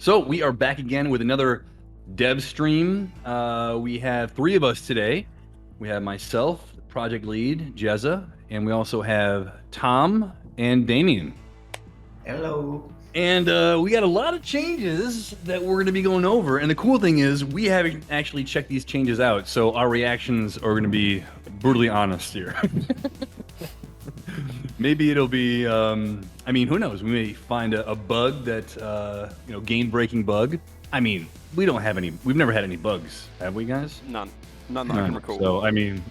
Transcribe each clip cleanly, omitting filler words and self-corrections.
So we are back again with another dev stream. We have three of us today. We have myself, project lead, Jezza, and we also have Tom and Damien. Hello. And we got a lot of changes that we're going to be going over. And the cool thing is we haven't actually checked these changes out. So our reactions are going to be brutally honest here. Maybe it'll be, I mean, who knows? We may find a bug that, game-breaking bug. I mean, we've never had any bugs, have we, guys? None that I can recall. So, I mean,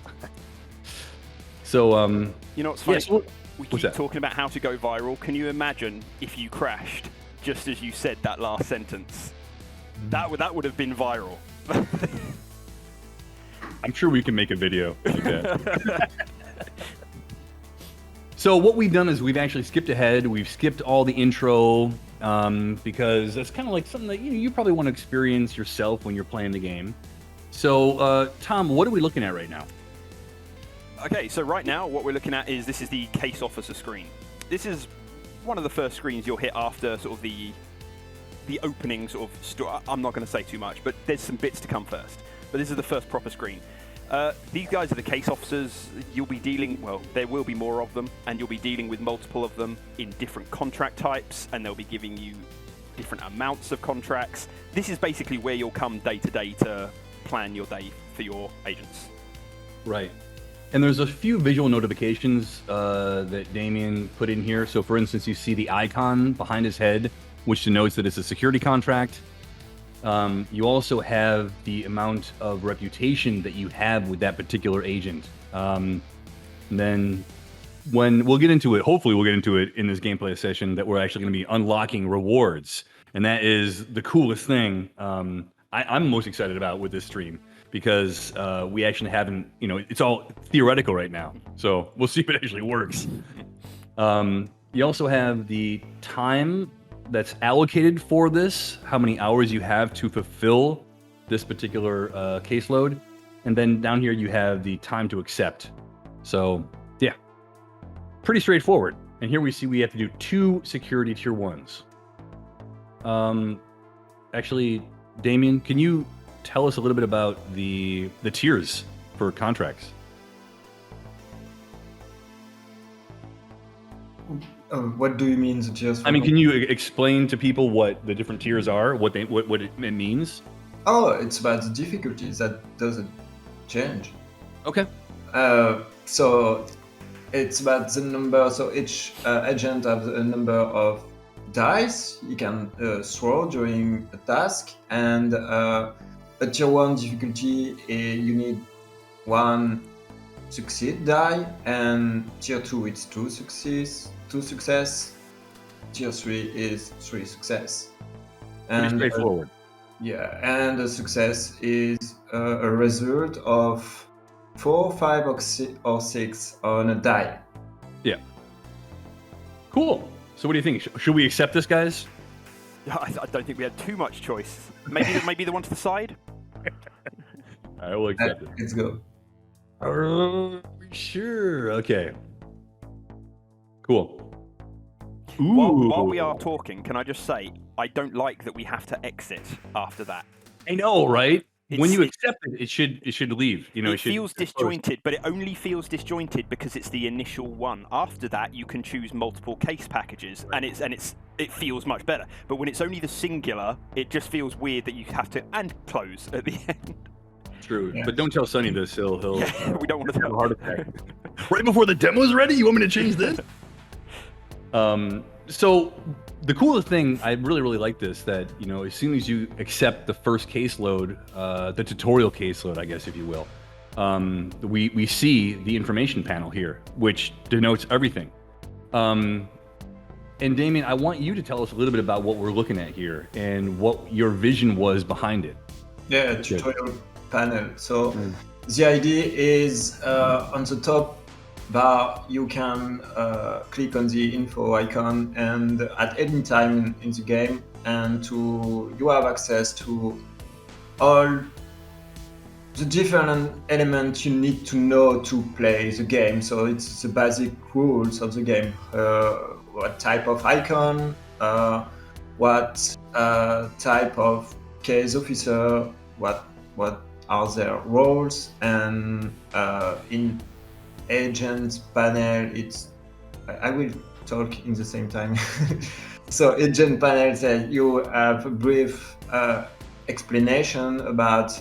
you know what's funny? Yeah, we keep talking about how to go viral. Can you imagine if you crashed just as you said that last sentence? That would have been viral. I'm sure we can make a video like that. So what we've done is we've actually skipped ahead. We've skipped all the intro because that's kind of like something that you probably want to experience yourself when you're playing the game. So, Tom, what are we looking at right now? Okay, so right now what we're looking at is this is the case officer screen. This is one of the first screens you'll hit after sort of the opening sort of I'm not going to say too much, but there's some bits to come first. But this is the first proper screen. These guys are the case officers. You'll be dealing, well, there will be more of them, and you'll be dealing with multiple of them in different contract types, and they'll be giving you different amounts of contracts. This is basically where you'll come day to day to plan your day for your agents. Right. And there's a few visual notifications that Damien put in here. So for instance, you see the icon behind his head, which denotes that it's a security contract. You also have the amount of reputation that you have with that particular agent. And then when we'll get into it, hopefully we'll get into it in this gameplay session, that we're actually going to be unlocking rewards. And that is the coolest thing I'm most excited about with this stream, because we actually haven't, it's all theoretical right now. So we'll see if it actually works. You also have the time that's allocated for this, how many hours you have to fulfill this particular caseload. And then down here you have the time to accept. So yeah, pretty straightforward. And here we see we have to do 2 security tier 1s. Actually, Damien, can you tell us a little bit about the tiers for contracts? What do you mean the tiers? I mean, can you explain to people what the different tiers are, what it means? Oh, it's about the difficulty that doesn't change. Okay. So it's about the number. So each agent has a number of dice you can throw during a task, and a tier 1 difficulty, you need 1 succeed die, and tier 2 it's 2 success, tier 3 is 3 success. And pretty straightforward. Yeah, and a success is a result of 4, 5, or 6 on a die. Yeah. Cool. So what do you think? Should we accept this, guys? I don't think we had too much choice. Maybe the one to the side? I will accept it. Let's go. Sure. Okay. Cool. While we are talking, can I just say, I don't like that we have to exit after that. I know, right? When you accept it, it should leave. It feels disjointed, but it only feels disjointed because it's the initial one. After that, you can choose multiple case packages, right, and it feels much better. But when it's only the singular, it just feels weird that you have to close at the end. True, yeah. But don't tell Sonny this. He'll we don't want to have a heart attack. Right before the demo's ready, you want me to change this? So the coolest thing, I really like this, that, as soon as you accept the first caseload, the tutorial caseload, I guess, if you will, we see the information panel here, which denotes everything. And Damien, I want you to tell us a little bit about what we're looking at here and what your vision was behind it. Yeah, tutorial panel. So the idea is on the top bar you can click on the info icon, and at any time in the game, and you have access to all the different elements you need to know to play the game. So it's the basic rules of the game, what type of icon, what type of case officer, what are their roles, and in agent panel, I will talk in the same time. So agent panel says you have a brief explanation about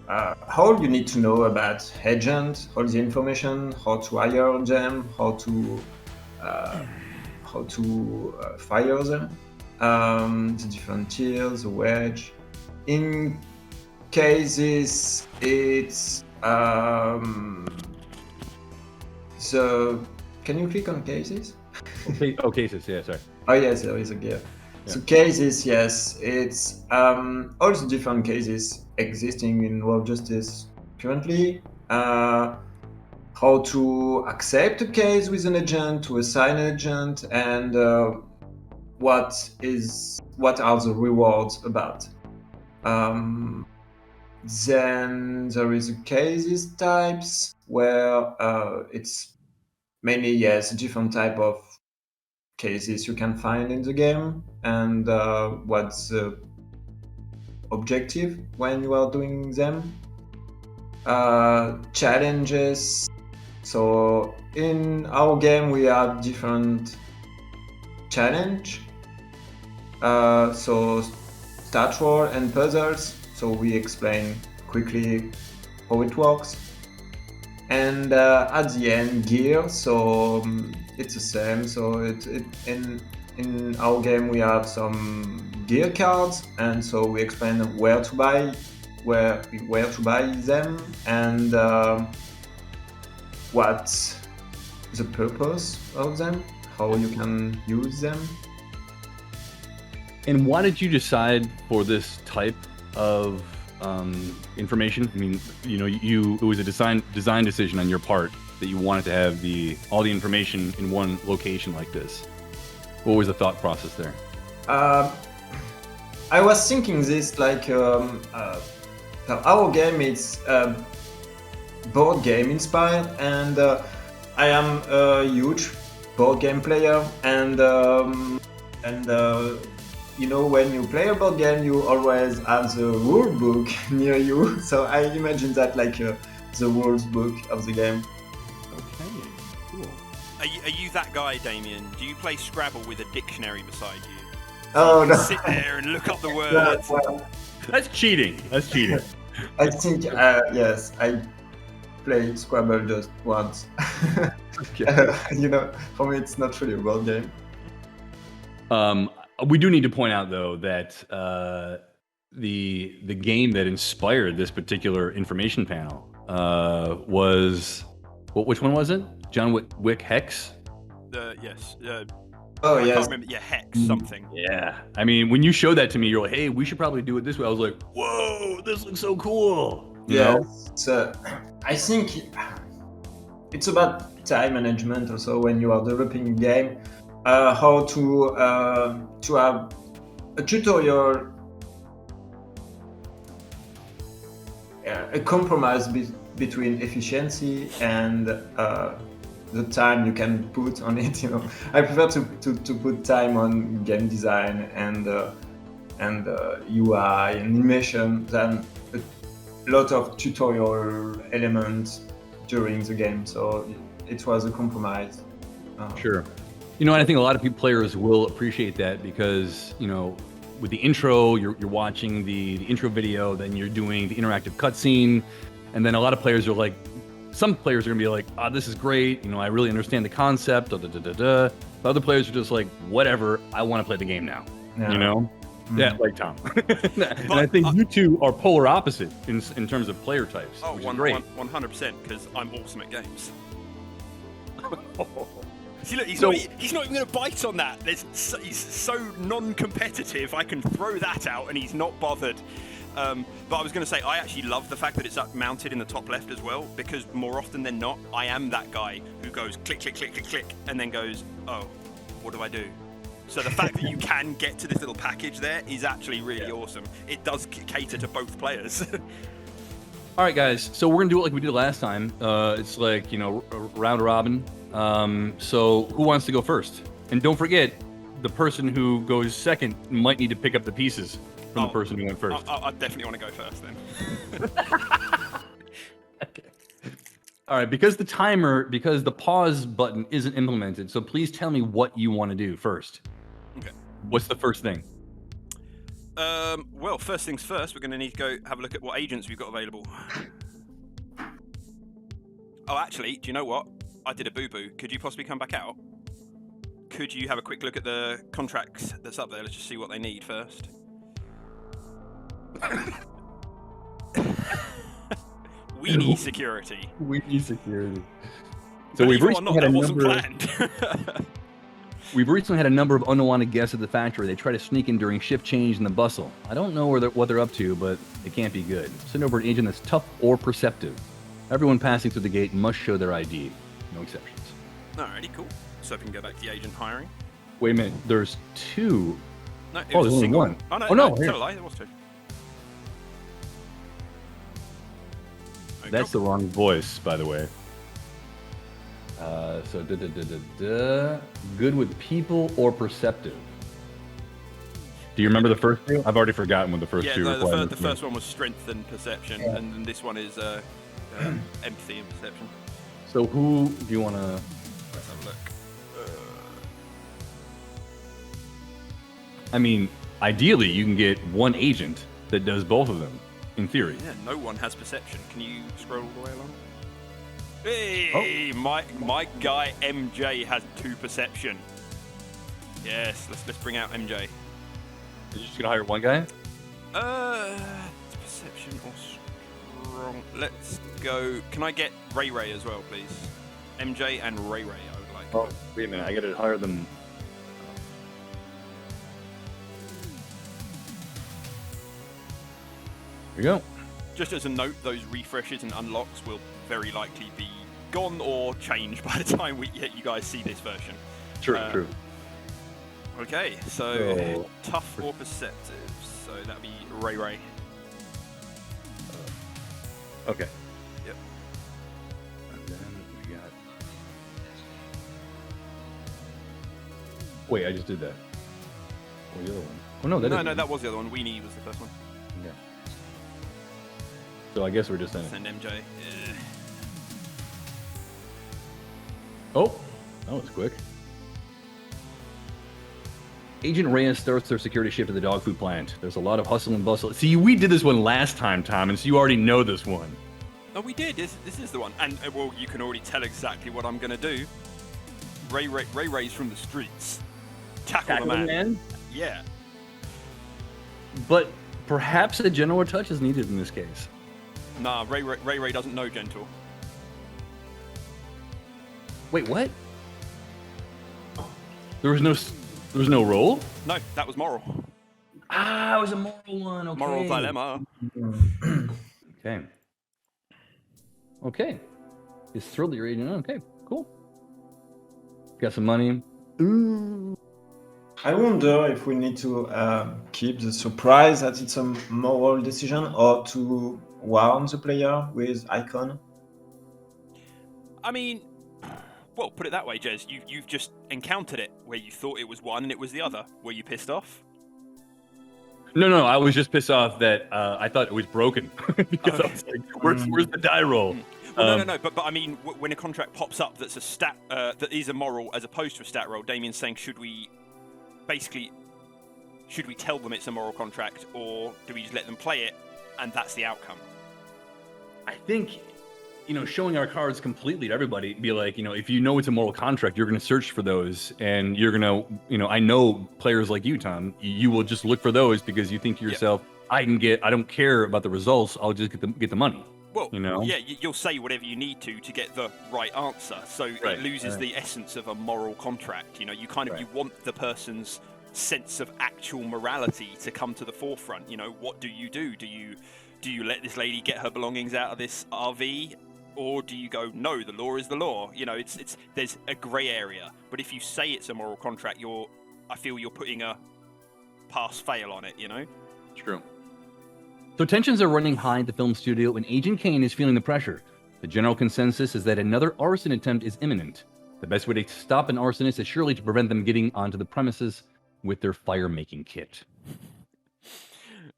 how you need to know about agent, all the information, how to hire them, how to fire them, the different tiers, the wage. In cases, it's Can you click on cases? Okay. Oh, cases. Yeah, sorry. Oh yes, there is a gear. Yeah. So cases, yes, it's all the different cases existing in World Justice currently. How to accept a case with an agent, to assign an agent, and what are the rewards about. Then there is a cases types where it's mainly, yes, different type of cases you can find in the game, and what's the objective when you are doing them. Challenges. So in our game we have different challenge. So stat roll and puzzles. So we explain quickly how it works. And at the end, gear. So it's the same. So in our game we have some gear cards, and so we explain where to buy them, and what's the purpose of them, how you can use them. And why did you decide for this type of information? I mean, it was a design decision on your part that you wanted to have all the information in one location like this. What was the thought process there? I was thinking this like our game is board game inspired, and I am a huge board game player, and when you play a board game, you always have the rule book near you. So I imagine that like the rules book of the game. Okay, cool. Are you that guy, Damien? Do you play Scrabble with a dictionary beside you? Oh no! Sit there and look up the words. Well, That's cheating. I think yes, I played Scrabble just once. Okay. For me, it's not really a board game. We do need to point out though that the game that inspired this particular information panel was which one was it? John Wick Hex? Yes. Oh I yes. can't remember. Yeah, Hex something. Yeah. I mean, when you showed that to me, you're like, hey, we should probably do it this way. I was like, whoa, this looks so cool. You know? So I think it's about time management also when you are developing a game. How to have a tutorial, a compromise between efficiency and the time you can put on it. I prefer to put time on game design and UI and animation than a lot of tutorial elements during the game. So it was a compromise. Sure. And I think a lot of players will appreciate that because, with the intro, you're watching the intro video, then you're doing the interactive cutscene, and then a lot of players are like, some players are gonna be like, this is great, I really understand the concept, But other players are just like, whatever, I want to play the game now, Yeah, like Tom. And I think you two are polar opposite in terms of player types, which is great. 100%, because I'm awesome at games. See, look, he's not even going to bite on that. He's so non-competitive, I can throw that out and he's not bothered. But I was going to say, I actually love the fact that it's up mounted in the top left as well, because more often than not, I am that guy who goes click, click, click, click, click, and then goes, oh, what do I do? So the fact that you can get to this little package there is actually really awesome. It does cater to both players. All right, guys. So we're going to do it like we did last time. It's like, round robin. So who wants to go first? And don't forget, the person who goes second might need to pick up the pieces from the person who went first. I definitely want to go first then. Okay. All right, because the pause button isn't implemented, so please tell me what you want to do first. Okay. What's the first thing? Well, first things first, we're going to need to go have a look at what agents we've got available. Oh, actually, do you know what? I did a boo-boo. Could you possibly come back out? Could you have a quick look at the contracts that's up there? Let's just see what they need first. We need security. We need security. So Believe it or not, that wasn't planned. We've recently had a number of unwanted guests at the factory. They try to sneak in during shift change in the bustle. I don't know what they're up to, but it can't be good. Send over an agent that's tough or perceptive. Everyone passing through the gate must show their ID. No exceptions. Alrighty, cool. So we can go back to the agent hiring. Wait a minute. There's two. No, it Oh, was there's a only single one. Oh, no, Oh, no, no, here. tell a lie, there was two. Okay, That's the cool. wrong voice, by the way. So, good with people or perceptive. Do you remember the first two? I've already forgotten what the first two no, requirements the first one was strength and perception, and then this one is empathy and perception. So who do you want to... Let's have a look. I mean, ideally, you can get one agent that does both of them, in theory. Yeah, no one has perception. Can you scroll all the way along? Hey, my guy MJ has 2 perception. Yes, let's bring out MJ. Are you just going to hire one guy? Perception or strong? Let's go. Can I get Ray Ray as well, please? MJ and Ray Ray, I would like. Oh, wait a minute. I got to hire them. Here you go. Just as a note, those refreshes and unlocks will very likely be gone or changed by the time you guys see this version. True. Okay, so tough or perceptive. So that'd be Ray Ray. Okay. Yep. And then we got... Wait, I just did that. What was the other one? Oh, no, that was the other one. Weenie was the first one. Yeah. So I guess we're just in it. Send MJ. Oh, that was quick. Agent Reyes starts their security shift at the dog food plant. There's a lot of hustle and bustle. See, we did this one last time, Tom, and so you already know this one. Oh, we did. This is the one. And, well, you can already tell exactly what I'm going to do. Ray Ray's from the streets. Tackle the man. Yeah. But perhaps a gentler touch is needed in this case. Nah, Ray doesn't know gentle. Wait, what? There was no roll? No, that was moral. Ah, it was a moral one. Okay. Moral dilemma. Okay. It's thrilled that you're eating. Okay, cool. Got some money. Ooh. I wonder if we need to keep the surprise that it's a moral decision or to warn the player with icon. I mean, well, put it that way, Jez. You've just encountered it where you thought it was one and it was the other. Were you pissed off? No, I was just pissed off that I thought it was broken. Because I was like, where's the die roll? Well, no. But I mean, when a contract pops up that's a stat that is a moral as opposed to a stat roll, Damien's saying, should we tell them it's a moral contract, or do we just let them play it and that's the outcome? I think, showing our cards completely to everybody, be like, if you know it's a moral contract, you're going to search for those, and you're going to, I know players like you, Tom, you will just look for those because you think to yourself, yep. I don't care about the results, I'll just get the money. Well, yeah, you'll say whatever you need to get the right answer, so it loses the essence of a moral contract. You want the person's sense of actual morality to come to the forefront. What do? Do you let this lady get her belongings out of this RV, or do you go, no, the law is the law? There's a grey area. But if you say it's a moral contract, I feel you're putting a pass-fail on it. It's true. So tensions are running high at the film studio, and Agent Kane is feeling the pressure. The general consensus is that another arson attempt is imminent. The best way to stop an arsonist is surely to prevent them getting onto the premises with their fire-making kit.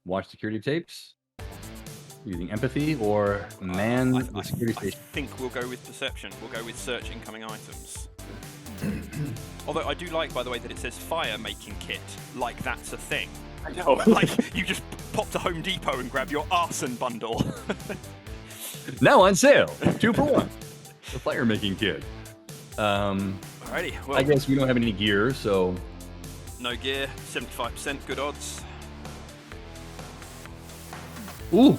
Watch security tapes using empathy or man the security station. I think we'll go with perception. We'll go with search incoming items. Although I do like, by the way, that it says fire-making kit, like that's a thing. I know. Like you just pop to Home Depot and grab your arson bundle. Now on sale, 2 for 1. The fire-making kit. Alrighty. Well, I guess we don't have any gear, so no gear, 75% good odds. ooh.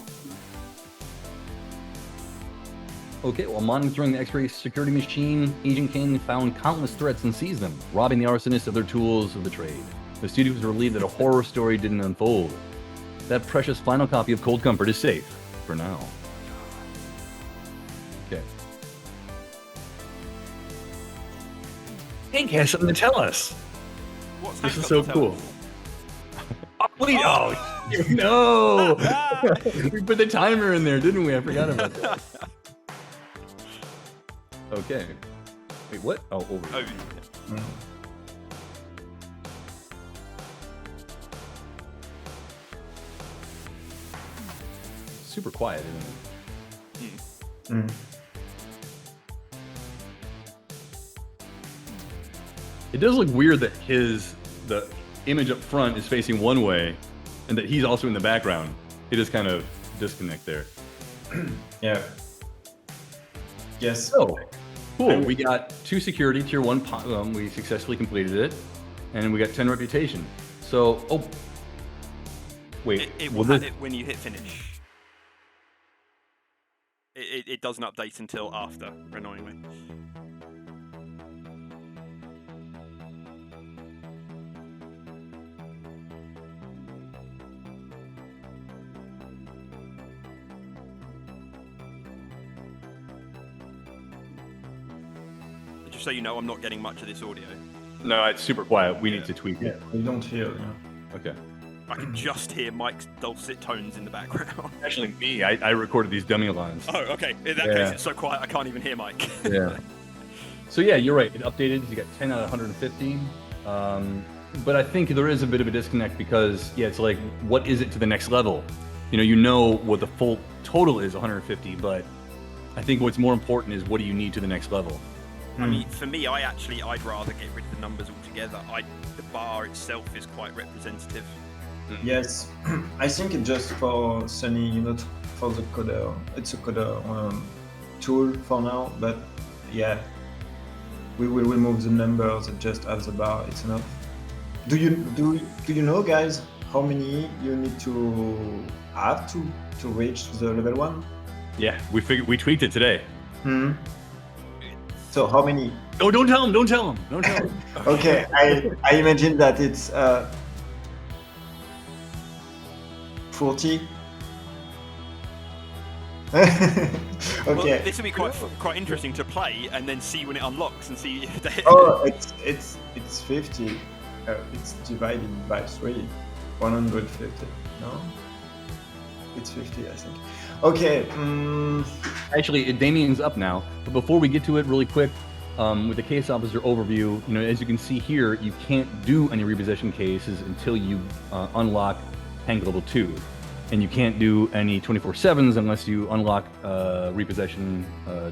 Okay, while monitoring the X-ray security machine, Agent King found countless threats and seized them, robbing the arsonists of their tools of the trade. The studio was relieved that a horror story didn't unfold. That precious final copy of Cold Comfort is safe, for now. Okay. Hank has something to tell us. What's This Hank is got so to tell cool. us? Oh, wait, no! We put the timer in there, didn't we? I forgot about that. Okay. Wait, what? Oh, over Oh, here. yeah. Super quiet, isn't it? It does look weird that the image up front is facing one way and that he's also in the background. It is kind of disconnect there. Yeah. Yes. So, cool. We got 2 security, tier 1, we successfully completed it. And we got 10 reputation. So, oh. Wait. It will will this- have it when you hit finish. It doesn't update until after, annoyingly. Just so you know, I'm not getting much of this audio. No, it's super quiet. We need to tweak Yeah, it. we don't hear. Yeah. Okay. I can just hear Mike's dulcet tones in the background. Actually, me, I recorded these dummy lines. Oh, okay. In that Yeah. case, it's so quiet I can't even hear Mike. Yeah. So yeah, you're right. It updated. You got 10 out of 150. But I think there is a bit of a disconnect because it's like, what is it to the next level? You know what the full total is, 150. But I think what's more important is what do you need to the next level? I mean, for me, I'd rather get rid of the numbers altogether. The bar itself is quite representative. Yes, I think it's just for Sunny, for the coder. It's a coder tool for now, but yeah, we will remove the numbers and just have the bar. It's enough. Do you know, guys, how many you need to have to reach the level 1? Yeah, we tweaked it today. So how many? Oh, don't tell him. Don't tell him. Don't tell him. Okay, I imagine that it's 40. Okay. Well, this will be quite interesting to play and then see when it unlocks and see if they. Oh, it's 50. It's divided by 3. 150. No, it's 50, I think. Okay. Actually, Damien's up now. But before we get to it, really quick, with the case officer overview, as you can see here, you can't do any repossession cases until you unlock tank level 2, and you can't do any 24/7s unless you unlock repossession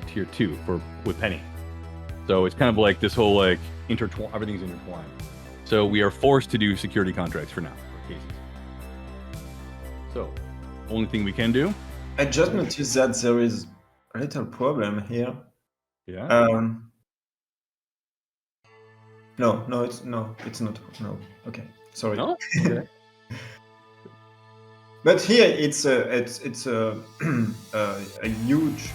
tier 2 with Penny. So it's kind of like this whole everything's intertwined. So we are forced to do security contracts for now for cases. So only thing we can do. I just noticed that there is a little problem here. Yeah. No, it's not. No. Okay, sorry. No? Okay. But here it's a huge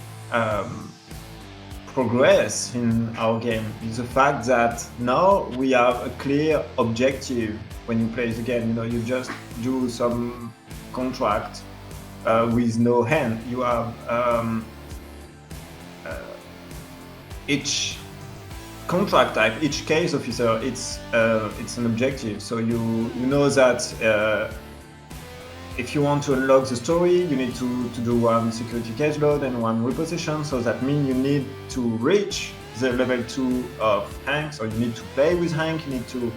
progress in our game. It's the fact that now we have a clear objective when you play the game. You just do some contract with no hand. You have each contract type, each case officer. It's an objective. So you know that. If you want to unlock the story, you need to do one security case load and one repossession. So that means you need to reach the level 2 of Hank, so you need to play with Hank, you need to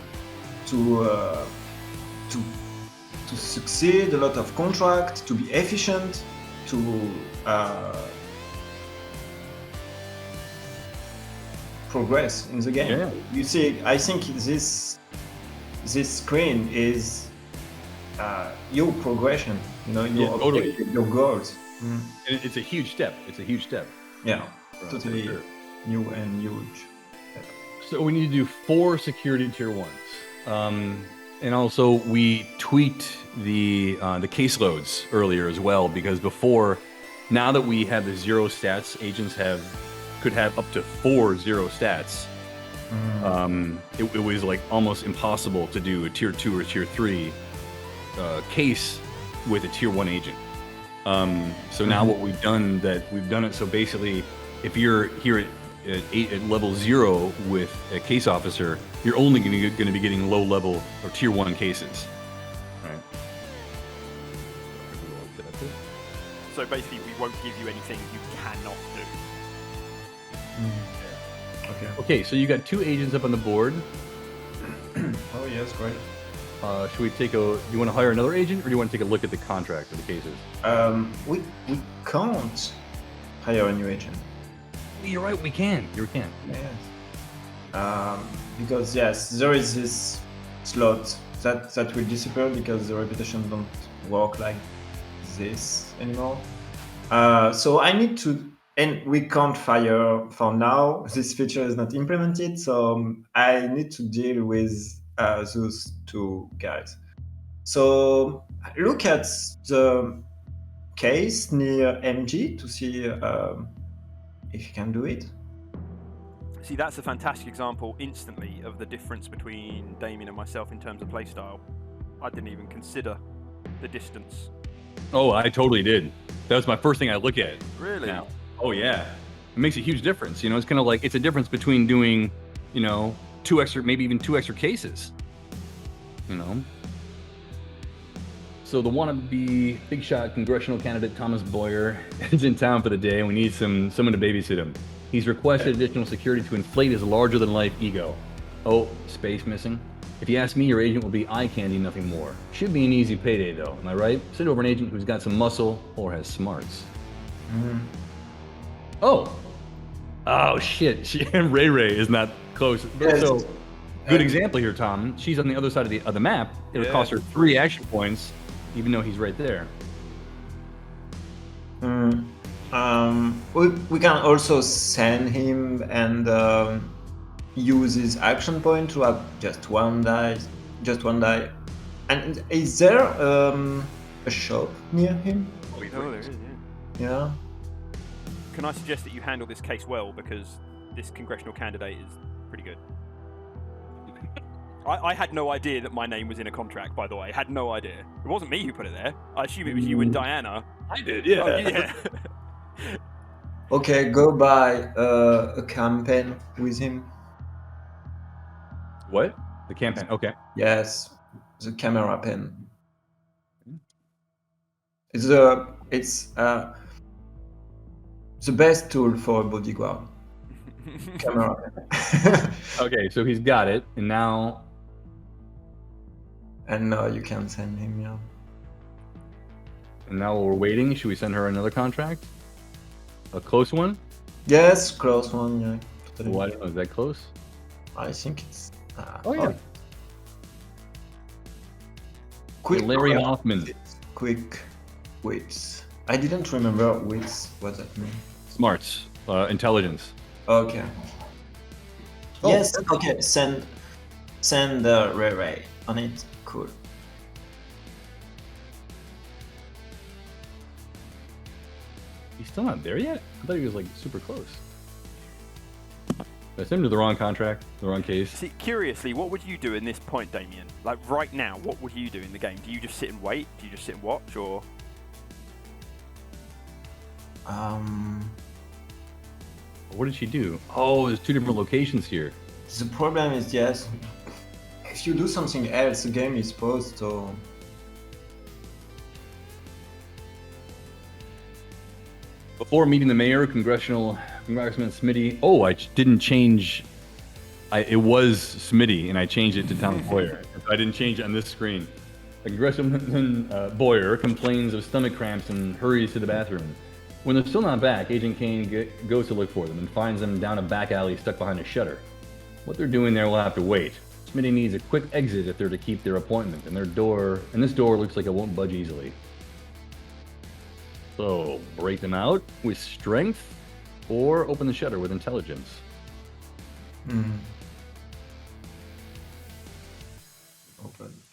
succeed, a lot of contract, to be efficient, to progress in the game. Yeah. You see, I think this screen is your progression, your totally. objective, your goals. And it's a huge step. It's a huge step. Yeah, For totally sure. new and huge. So we need to do 4 security tier 1s. And also we tweaked the caseloads earlier as well, because before, now that we have the 0 stats, agents could have up to 4 0 stats. It was like almost impossible to do a tier 2 or tier 3 case with a tier 1 agent. So now what we've done it so basically, if you're here at level 0 with a case officer, you're only going to be getting low level or tier 1 cases. Right. So basically, we won't give you anything you cannot do. Okay, so you got 2 agents up on the board. Oh yes, great. Should we take do you want to hire another agent, or do you want to take a look at the contract of the cases? We can't hire a new agent. You're right, we can. You can. Yes. Because yes, there is this slot that will disappear because the reputation don't work like this anymore. So I need to, and we can't fire for now. This feature is not implemented, so I need to deal with those 2 guys. So look at the case near MG to see if you can do it. See, that's a fantastic example instantly of the difference between Damien and myself in terms of playstyle. I didn't even consider the distance. Oh, I totally did. That was my first thing I look at. Really? Now. Oh yeah, it makes a huge difference. It's kind of like it's a difference between doing, 2 extra, maybe even 2 extra cases. So the wannabe big shot congressional candidate Thomas Boyer is in town for the day, and we need someone to babysit him. He's requested additional security to inflate his larger-than-life ego. Oh, space missing. If you ask me, your agent will be eye candy, nothing more. Should be an easy payday, though. Am I right? Send over an agent who's got some muscle or has smarts. Oh, shit. Ray Ray is not close. Yes. So, good example here, Tom. She's on the other side of the map. It'll cost her 3 action points, even though he's right there. We can also send him and use his action point to have just one die. And is there a shop near him? Oh, there is, Yeah. Can I suggest that you handle this case well, because this congressional candidate is pretty good. I had no idea that my name was in a contract, by the way. I had no idea. It wasn't me who put it there. I assume it was you and Diana. I did, yeah. Oh, yeah. Okay, go buy a campaign with him. What? The campaign, okay. Yes, the camera pen. It's the best tool for a bodyguard. Camera pen. Okay, so he's got it, and now... And now you can send him, yeah. And now while we're waiting, should we send her another contract? A close one? Yes, close one, yeah. Totally. Well, I don't know, is that close? I think it's... Oh, yeah. Quick Larry Hoffman. Quick wits. I didn't remember wits, what that means. Smarts. Intelligence. Okay. Oh. Yes, okay, send Ray on it. Cool. He's still not there yet? I thought he was like super close. I sent him to the wrong contract, the wrong case. See, curiously, what would you do in this point, Damien? Like right now, what would you do in the game? Do you just sit and wait? Do you just sit and watch, or? What did she do? Oh, there's 2 different locations here. The problem is, yes, if you do something else, the game is paused, so... Before meeting the mayor, congressional Congressman Smitty. Oh, I didn't change. It was Smitty, and I changed it to Tom Boyer. I didn't change it on this screen. Congressman Boyer complains of stomach cramps and hurries to the bathroom. When they're still not back, Agent Kane goes to look for them and finds them down a back alley stuck behind a shutter. What they're doing there will have to wait. Smitty needs a quick exit if they're to keep their appointment, and this door looks like it won't budge easily. So, break them out with strength, or open the shutter with intelligence.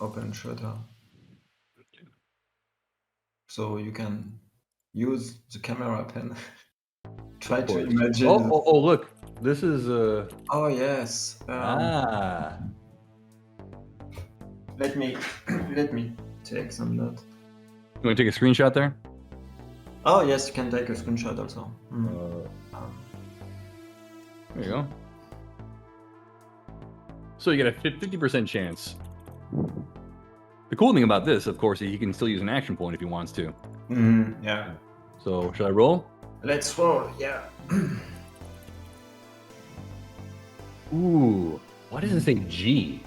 Open shutter. So you can use the camera pen. Try to imagine. Oh, look. This is Oh yes. Let me take some notes. You want to take a screenshot there? Oh yes, you can take a screenshot also. There you go. So you get a 50% chance. The cool thing about this, of course, is he can still use an action point if he wants to. Yeah. So should I roll? Let's roll. Yeah. Ooh, why does it say G?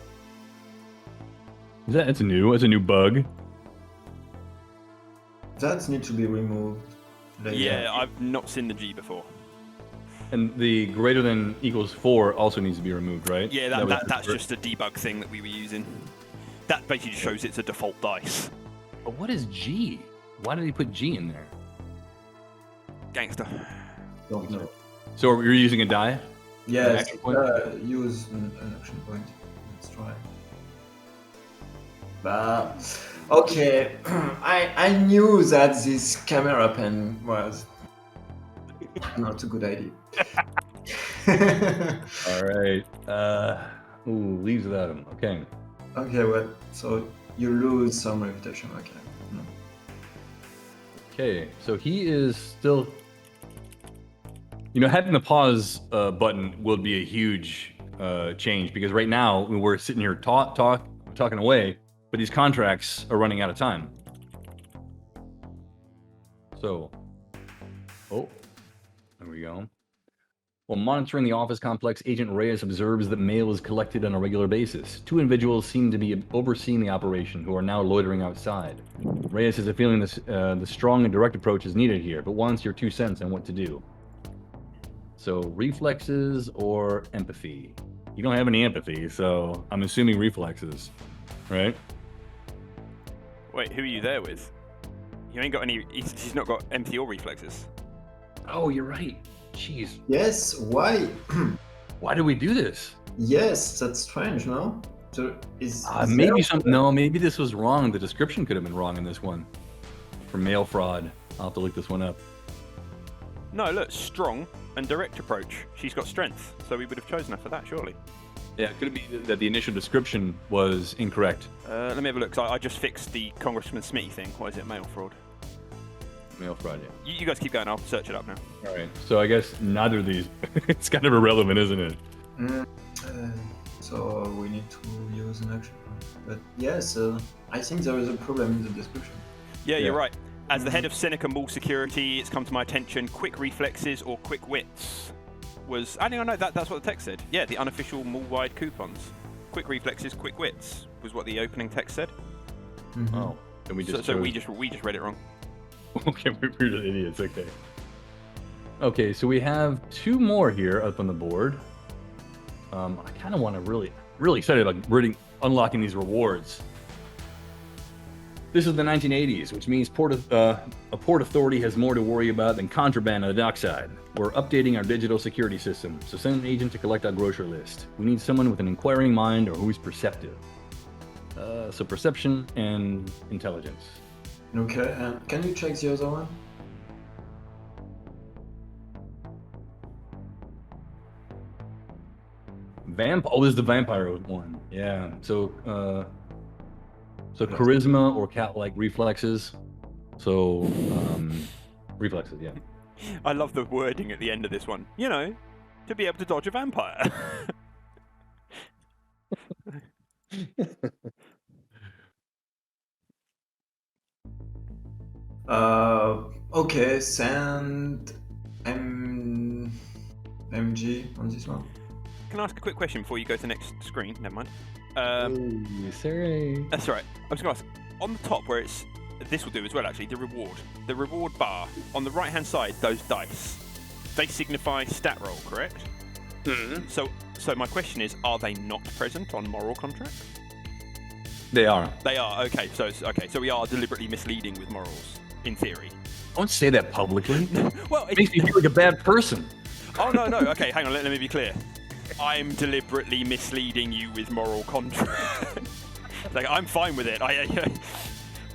That's new. That's a new bug. That needs to be removed. Yeah, I've not seen the G before. And the greater than equals 4 also needs to be removed, right? Yeah, that's just a debug thing that we were using. That basically just shows it's a default dice. But what is G? Why did he put G in there? Gangster. Don't know. So you're using a die? Yes, use an action point. Let's try. But okay, I knew that this camera pen was not a good idea. All right. Leaves without him. Okay. Okay, well, so you lose some reputation. Okay. Okay, so he is still. Having the pause button will be a huge change, because right now we're sitting here talking away, but these contracts are running out of time. So, there we go. While monitoring the office complex, Agent Reyes observes that mail is collected on a regular basis. 2 individuals seem to be overseeing the operation, who are now loitering outside. Reyes has a feeling the strong and direct approach is needed here, but wants your 2 cents on what to do. So, reflexes or empathy? You don't have any empathy, so I'm assuming reflexes, right? Wait, who are you there with? You ain't got any. He's not got empathy or reflexes. Oh, you're right. Jeez. Yes, why? Why did we do this? Yes, that's strange, no? So maybe this was wrong. The description could have been wrong in this one. For mail fraud. I'll have to look this one up. No, look, strong and direct approach. She's got strength, so we would have chosen her for that, surely. Yeah, could it be that the initial description was incorrect? Let me have a look. I just fixed the Congressman Smitty thing. What is it? Mail fraud. Mail fraud, yeah. You guys keep going. I'll search it up now. All right. So I guess neither of these. It's kind of irrelevant, isn't it? So we need to use an action point. But yes, I think there is a problem in the description. Yeah, you're right. As the head of Seneca Mall Security, it's come to my attention, quick reflexes or quick wits was... I know, that's what the text said. Yeah, the unofficial mall-wide coupons. Quick reflexes, quick wits was what the opening text said. Oh. And we just so we just read it wrong. Okay, we're just idiots, okay. Okay, so we have 2 more here up on the board. I kind of want to really excited about unlocking these rewards. This is the 1980s, which means a port authority has more to worry about than contraband on the dockside. We're updating our digital security system, so send an agent to collect our grocery list. We need someone with an inquiring mind or who is perceptive. So perception and intelligence. Okay, and can you check the other one? Oh, this is the vampire one. Yeah. So charisma or cat-like reflexes. So reflexes, yeah. I love the wording at the end of this one. To be able to dodge a vampire. Okay, send MG on this one. Can I ask a quick question before you go to the next screen? Never mind. Sorry. That's all right. I was going to ask, on the top where it's, this will do as well actually, the reward bar, on the right hand side, those dice, they signify stat roll, correct? Mm-hmm. So my question is, are they not present on moral contract? They are. They are, okay, so we are deliberately misleading with morals, in theory. Don't say that publicly. Well, It makes me feel like a bad person. Oh, no, okay, hang on, let me be clear. I'm deliberately misleading you with moral contract. Like, I'm fine with it.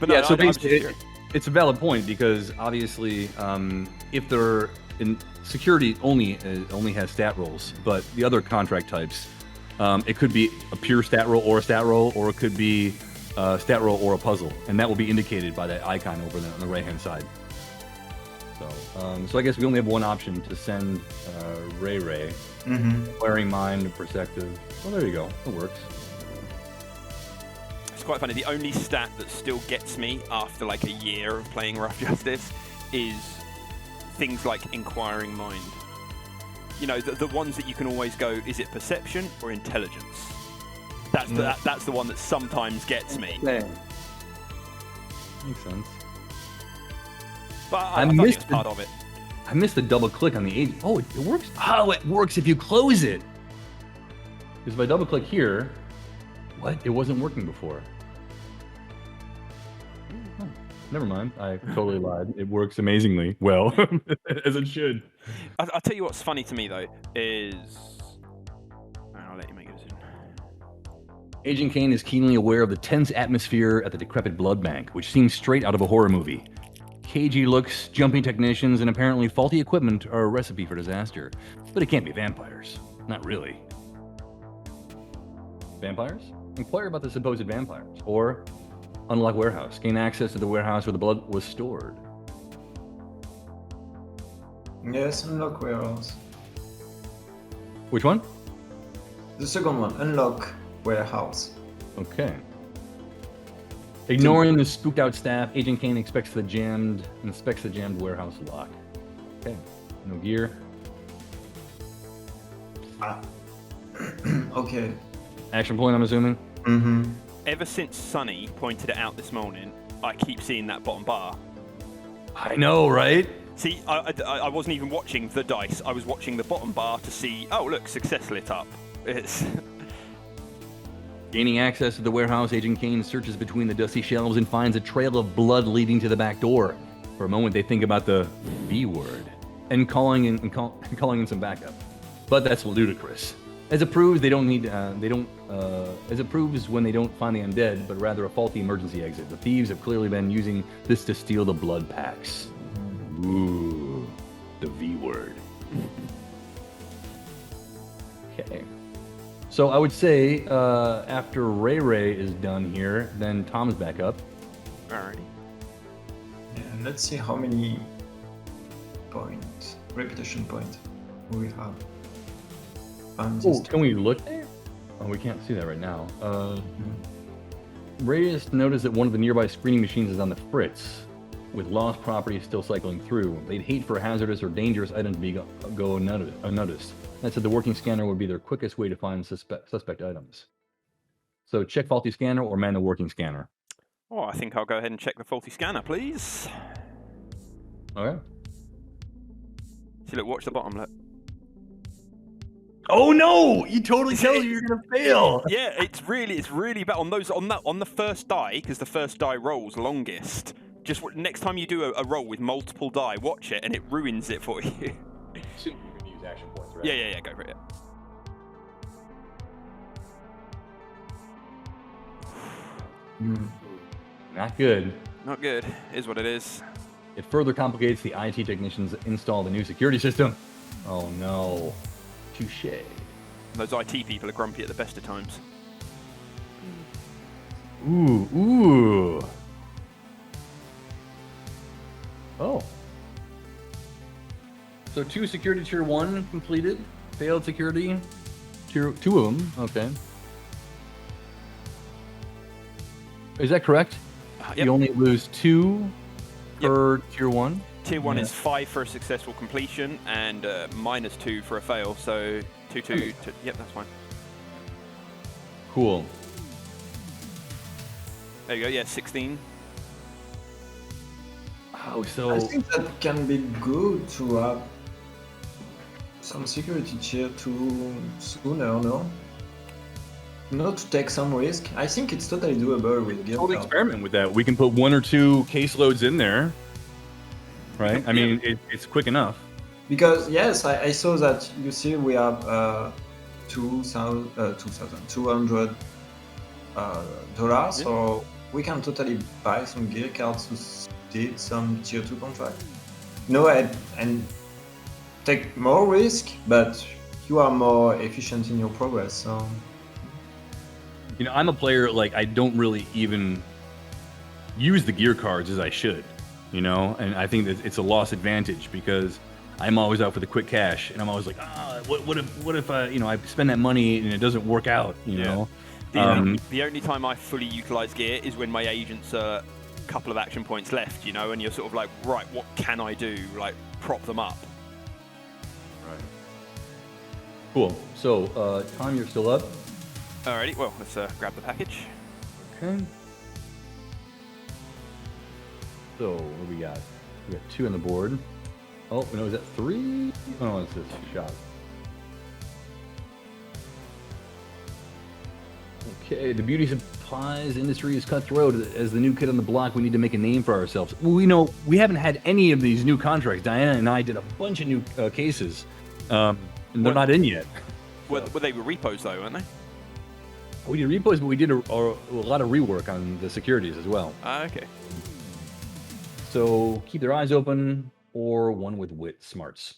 But no, Yeah, so I'm just basically, curious. it's a valid point because obviously, if they're in security only has stat rolls, but the other contract types, it could be a pure stat roll, or it could be a stat roll or a puzzle, and that will be indicated by that icon over there on the right-hand side. So I guess we only have one option to send Ray. Acquiring mind, perceptive. Well, there you go. It works. It's quite funny. The only stat that still gets me after like a year of playing Rough Justice is things like Inquiring Mind. You know, the ones that you can always go, is it perception or intelligence? That's the one that sometimes gets me. Makes sense. But I thought it was part of it. I missed the double click on the 8. Oh, it works. Oh, it works if you close it. Because if I double click here, what? It wasn't working before. Oh, never mind. I totally lied. It works amazingly well, as it should. I'll tell you what's funny to me though is, I'll let you make a decision. Agent Kane is keenly aware of the tense atmosphere at the decrepit blood bank, which seems straight out of a horror movie. Cagey looks, jumping technicians, and apparently faulty equipment are a recipe for disaster. But it can't be vampires. Not really. Vampires? Inquire about the supposed vampires. Or unlock warehouse. Gain access to the warehouse where the blood was stored. Yes, unlock warehouse. Which one? The second one, unlock warehouse. Okay. Ignoring the spooked out staff, Agent Kane inspects the jammed warehouse lock. Okay. No gear. Okay. Action point, I'm assuming? Mm-hmm. Ever since Sonny pointed it out this morning, I keep seeing that bottom bar. I know, right? See, I wasn't even watching the dice. I was watching the bottom bar to see, oh, look, success lit up. It's... Gaining access to the warehouse, Agent Kane searches between the dusty shelves and finds a trail of blood leading to the back door. For a moment, they think about the V word and calling in some backup. But that's ludicrous. As it proves, as it proves when they don't find the undead, but rather a faulty emergency exit. The thieves have clearly been using this to steal the blood packs. Ooh, the V word. Okay. So I would say after Ray is done here, then Tom's back up. Alrighty. And let's see how many reputation point we have. Oh, can we look there? Oh, we can't see that right now. Reyes noticed that one of the nearby screening machines is on the fritz, with lost property still cycling through. They'd hate for hazardous or dangerous items to go unnoticed. That said, the working scanner would be their quickest way to find suspect items. So check faulty scanner or man the working scanner. Oh, I think I'll go ahead and check the faulty scanner, please. Okay. See, look, watch the bottom, look. Oh no! You totally tells you you're gonna fail. Yeah, it's really bad on the first die, because the first die rolls longest. Just next time you do a roll with multiple die, watch it, and it ruins it for you. Soon you can use action points, right? Yeah, go for it. Not good. Not good. Is what it is. It further complicates the IT technicians install the new security system. Oh no. Touche. Those IT people are grumpy at the best of times. Ooh. Oh. So 2 security tier 1 completed. Failed security. 2 of them. Okay. Is that correct? Yep. You only lose 2 per tier 1? Tier 1 is 5 for a successful completion and -2 for a fail. So 2. Yep, that's fine. Cool. There you go. Yeah, 16. Oh, so I think that can be good to have some security tier 2 sooner, no? Not to take some risk. I think it's totally doable with gear totally card. experiment with that. We can put 1 or 2 caseloads in there, right? I mean, it's quick enough. Because yes, I saw that you see we have $200 dollars, so we can totally buy some gear cards to steal some tier 2 contract. No, and take more risk, but you are more efficient in your progress. So You know, I'm a player, like, I don't really even use the gear cards as I should, you know? And I think that it's a lost advantage because I'm always out for the quick cash, and I'm always like, what if I, you know, I spend that money and it doesn't work out, you know? The only time I fully utilize gear is when my agents are a couple of action points left, you know, and you're sort of like, right, what can I do? Like, prop them up. Right. Cool. So, Tom, you're still up? Alrighty, well, let's grab the package. Okay. So, what do we got? We got 2 on the board. Oh, no, is that 3? Oh, it's this shot. Okay, the beauty supplies industry is cutthroat. As the new kid on the block, we need to make a name for ourselves. We know we haven't had any of these new contracts. Diana and I did a bunch of new cases, and they're not in yet. Well, they were repos, though, weren't they? We did repos, but we did a lot of rework on the securities as well. Okay. So keep their eyes open, or one with wit smarts.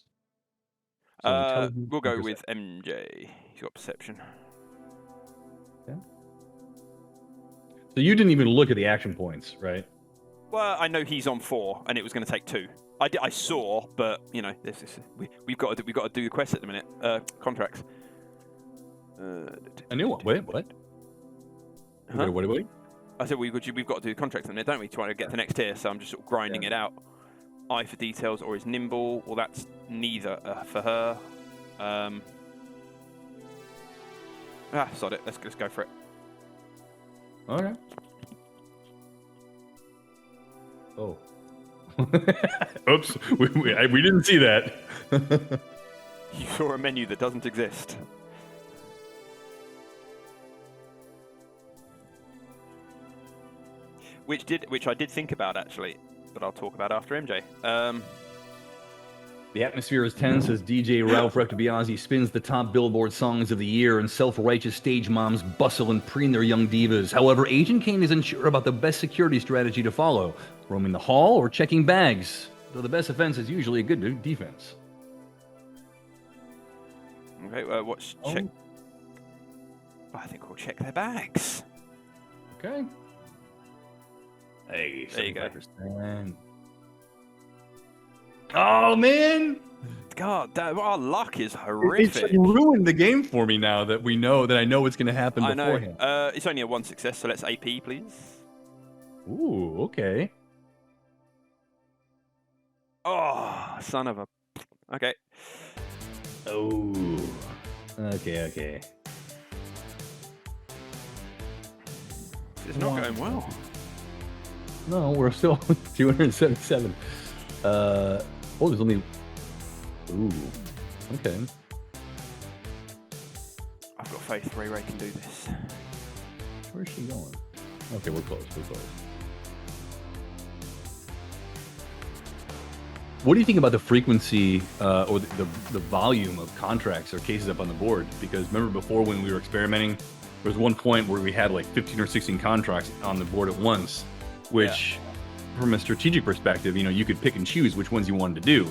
So we'll go with MJ. He's got perception. Okay. So you didn't even look at the action points, right? Well, I know he's on 4, and it was going to take 2. I saw, but you know, we've got to do the quest at the minute. Contracts. A new one. Wait, what? Huh? Wait. I said we've got to do the contracts in there, don't we? Trying to get to the next tier. So I'm just sort of grinding it out. Eye for details, or is nimble? Well, that's neither for her. Sod it. Let's go for it. Okay. Oh. Oops. We didn't see that. You saw a menu that doesn't exist. Which I did think about, actually, but I'll talk about after MJ. The atmosphere is tense as DJ Ralph Rectobiazzi spins the top Billboard songs of the year, and self-righteous stage moms bustle and preen their young divas. However, Agent Kane is unsure about the best security strategy to follow, roaming the hall or checking bags, though the best offense is usually a good defense. Okay, check? I think we'll check their bags. Okay. Hey, there you go. Oh man! God, our luck is horrific. It's ruined the game for me now that I know what's going to happen beforehand. I know. It's only a 1 success, so let's AP, please. Ooh, okay. Oh, son of a. Okay. Oh. Okay. It's not going well. No, we're still 277. There's only. Ooh. Okay. I've got faith Ray can do this. Where's she going? Okay, we're close. What do you think about the frequency or the volume of contracts or cases up on the board? Because remember before when we were experimenting, there was one point where we had like 15 or 16 contracts on the board at once, which from a strategic perspective, you could pick and choose which ones you wanted to do,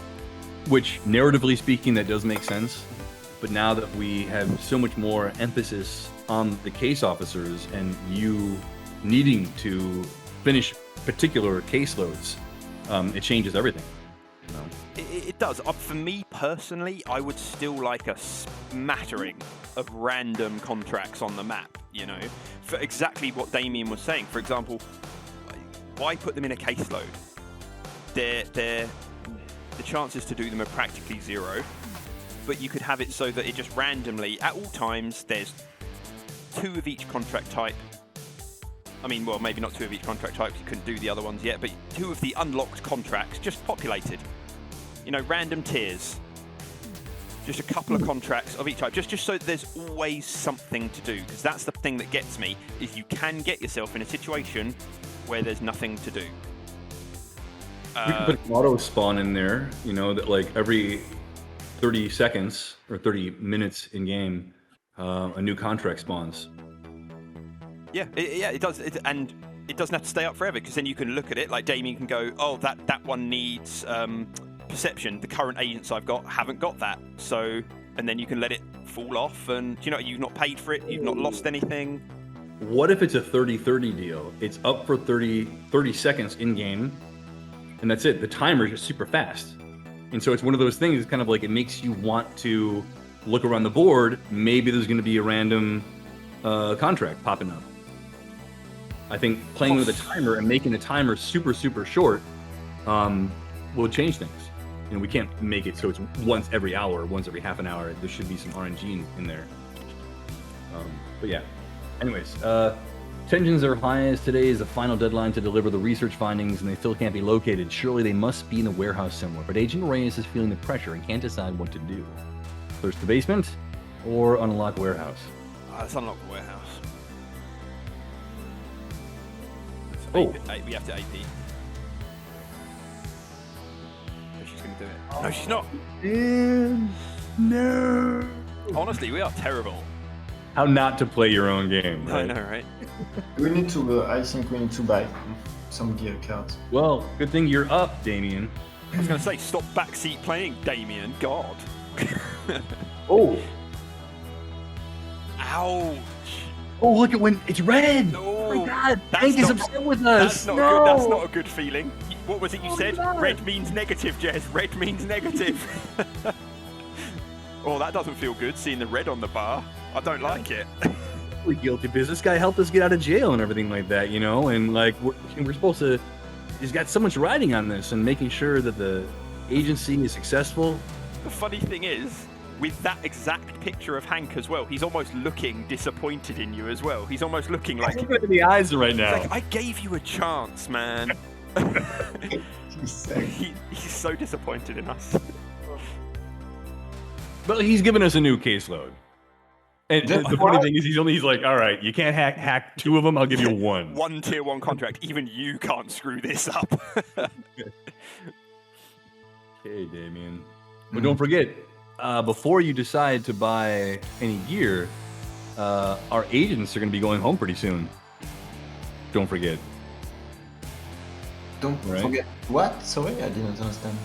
which narratively speaking, that does make sense. But now that we have so much more emphasis on the case officers and you needing to finish particular caseloads, it changes everything. It does. For me personally, I would still like a smattering of random contracts on the map, for exactly what Damien was saying. For example, why put them in a caseload? They're the chances to do them are practically zero. But you could have it so that it just randomly, at all times, there's 2 of each contract type. I mean, well, maybe not 2 of each contract type, you couldn't do the other ones yet, but 2 of the unlocked contracts just populated. You know, random tiers. Just a couple of contracts of each type, just so that there's always something to do, because that's the thing that gets me, is you can get yourself in a situation where there's nothing to do. We can put auto spawn in there, you know, that like every 30 seconds or 30 minutes in game, a new contract spawns. Yeah, it does, and it doesn't have to stay up forever, because then you can look at it, like Damien can go, oh, that one needs perception. The current agents I've got haven't got that, so, and then you can let it fall off, and you know, you've not paid for it, you've not lost anything. What if it's a 30-30 deal? It's up for 30 seconds in game, and that's it. The timer is just super fast. And so it's one of those things, it's kind of like it makes you want to look around the board. Maybe there's going to be a random contract popping up. I think playing with a timer and making the timer super, super short will change things. You know, we can't make it so it's once every hour, once every half an hour. There should be some RNG in there. But yeah. Anyways, tensions are high as today is the final deadline to deliver the research findings, and they still can't be located. Surely they must be in the warehouse somewhere. But Agent Reyes is feeling the pressure and can't decide what to do. Search the basement or unlock warehouse. Let's unlock the warehouse. Oh. We have to AP. She's going to do it. No, she's not. No. Honestly, we are terrible. How not to play your own game, right? I know, right? We need to. I think we need to buy some gear cards. Well, good thing you're up, Damien. I was going to say, stop backseat playing, Damien. God. Oh. Ouch. Oh, look at when it's red. No. Oh my God. That's Hank is not- upset with us. That's not no. good. That's not a good feeling. What was it you said? God. Red means negative, Jez. Red means negative. Oh, that doesn't feel good, seeing the red on the bar. I don't like it. We're guilty because this guy helped us get out of jail and everything like that, you know? And like, we're supposed to, he's got so much riding on this and making sure that the agency is successful. The funny thing is, with that exact picture of Hank as well, he's almost looking disappointed in you as well. He's almost looking like... Look at the eyes right now. Like, I gave you a chance, man. He's so disappointed in us. But he's given us a new caseload. And the funny thing is, he's like, all right, you can't hack 2 of them, I'll give you 1. 1 tier 1 contract. Even you can't screw this up. Okay, Damien. But don't forget, before you decide to buy any gear, our agents are going to be going home pretty soon. Don't forget. Don't forget what? Sorry, I didn't understand.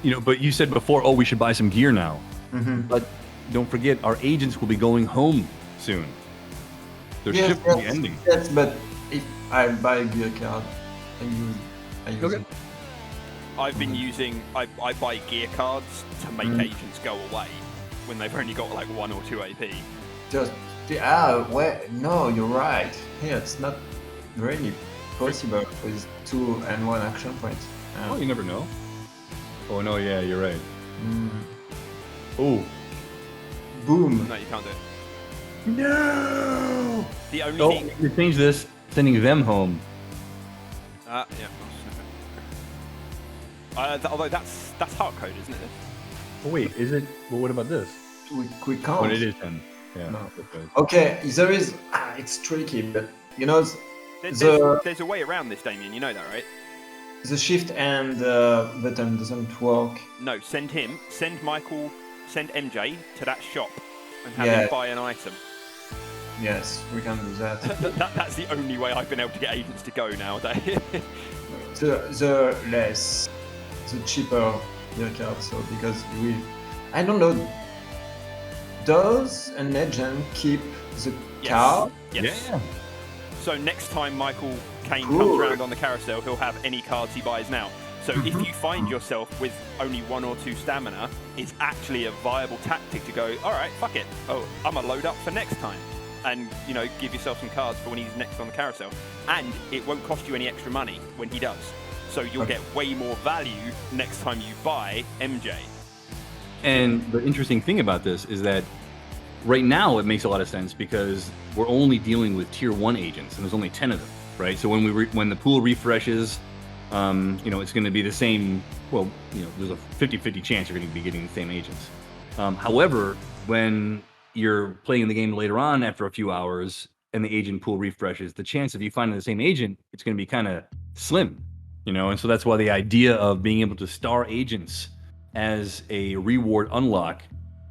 You know, but you said before, oh, we should buy some gear now. Mm-hmm. But don't forget, our agents will be going home soon. Their shift will be ending. Yes, but if I buy a gear card, I use Okay. it. I've been using... I buy gear cards to make agents go away when they've only got like 1 or 2 AP. Just no, you're right. Yeah, it's not really possible with 2 and 1 action points. Oh, you never know. Oh, no, yeah, you're right. Mm. Oh. Boom. No, you can't do it. No! The only Oh, thing... you change this, sending them home. Yeah. Although that's hard code, isn't it? Oh, wait, is it? Well, what about this? We can't. Oh, it is 10. Yeah. No. Okay. Okay, there is. It's tricky, but you know There's a way around this, Damien. You know that, right? the shift and button doesn't work. No, send Michael, send MJ to that shop and have him buy an item. Yes, we can do that. That's the only way I've been able to get agents to go nowadays. the cheaper gear card. So because I don't know, does an agent keep the card? Yes. Yeah. So next time Michael Kane Cool. comes around on the carousel, he'll have any cards he buys now. So if you find yourself with only 1 or 2 stamina, it's actually a viable tactic to go, all right, fuck it. Oh, I'm going to load up for next time. And, you know, give yourself some cards for when he's next on the carousel. And it won't cost you any extra money when he does. So you'll get way more value next time you buy MJ. And the interesting thing about this is that right now it makes a lot of sense because we're only dealing with tier 1 agents, and there's only 10 of them, right? So when the pool refreshes, it's going to be the same. Well, there's a 50-50 chance you're going to be getting the same agents. However, when you're playing the game later on after a few hours and the agent pool refreshes, the chance of you finding the same agent, it's going to be kind of slim, and so that's why the idea of being able to star agents as a reward unlock,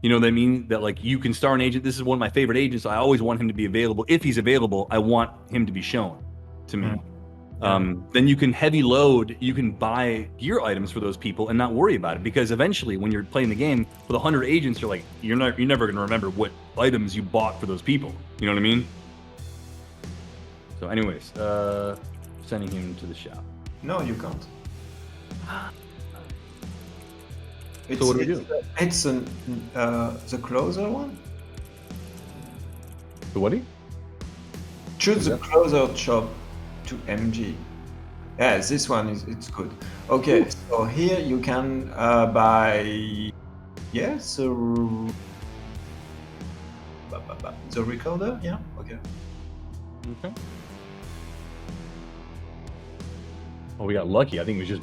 that mean that like you can star an agent. This is one of my favorite agents. I always want him to be available. If he's available, I want him to be shown to me. Then you can heavy load, you can buy gear items for those people and not worry about it, because eventually when you're playing the game with 100 agents, you're never going to remember what items you bought for those people. You know what I mean? So anyways, sending him to the shop. No, you can't. So what do we do? It's the closer one. The what? Choose the closer shop to MG. Yeah, this one it's good. Okay, so here you can buy. Yes, the recorder. Yeah. Okay. Okay. Oh, we got lucky. I think it was just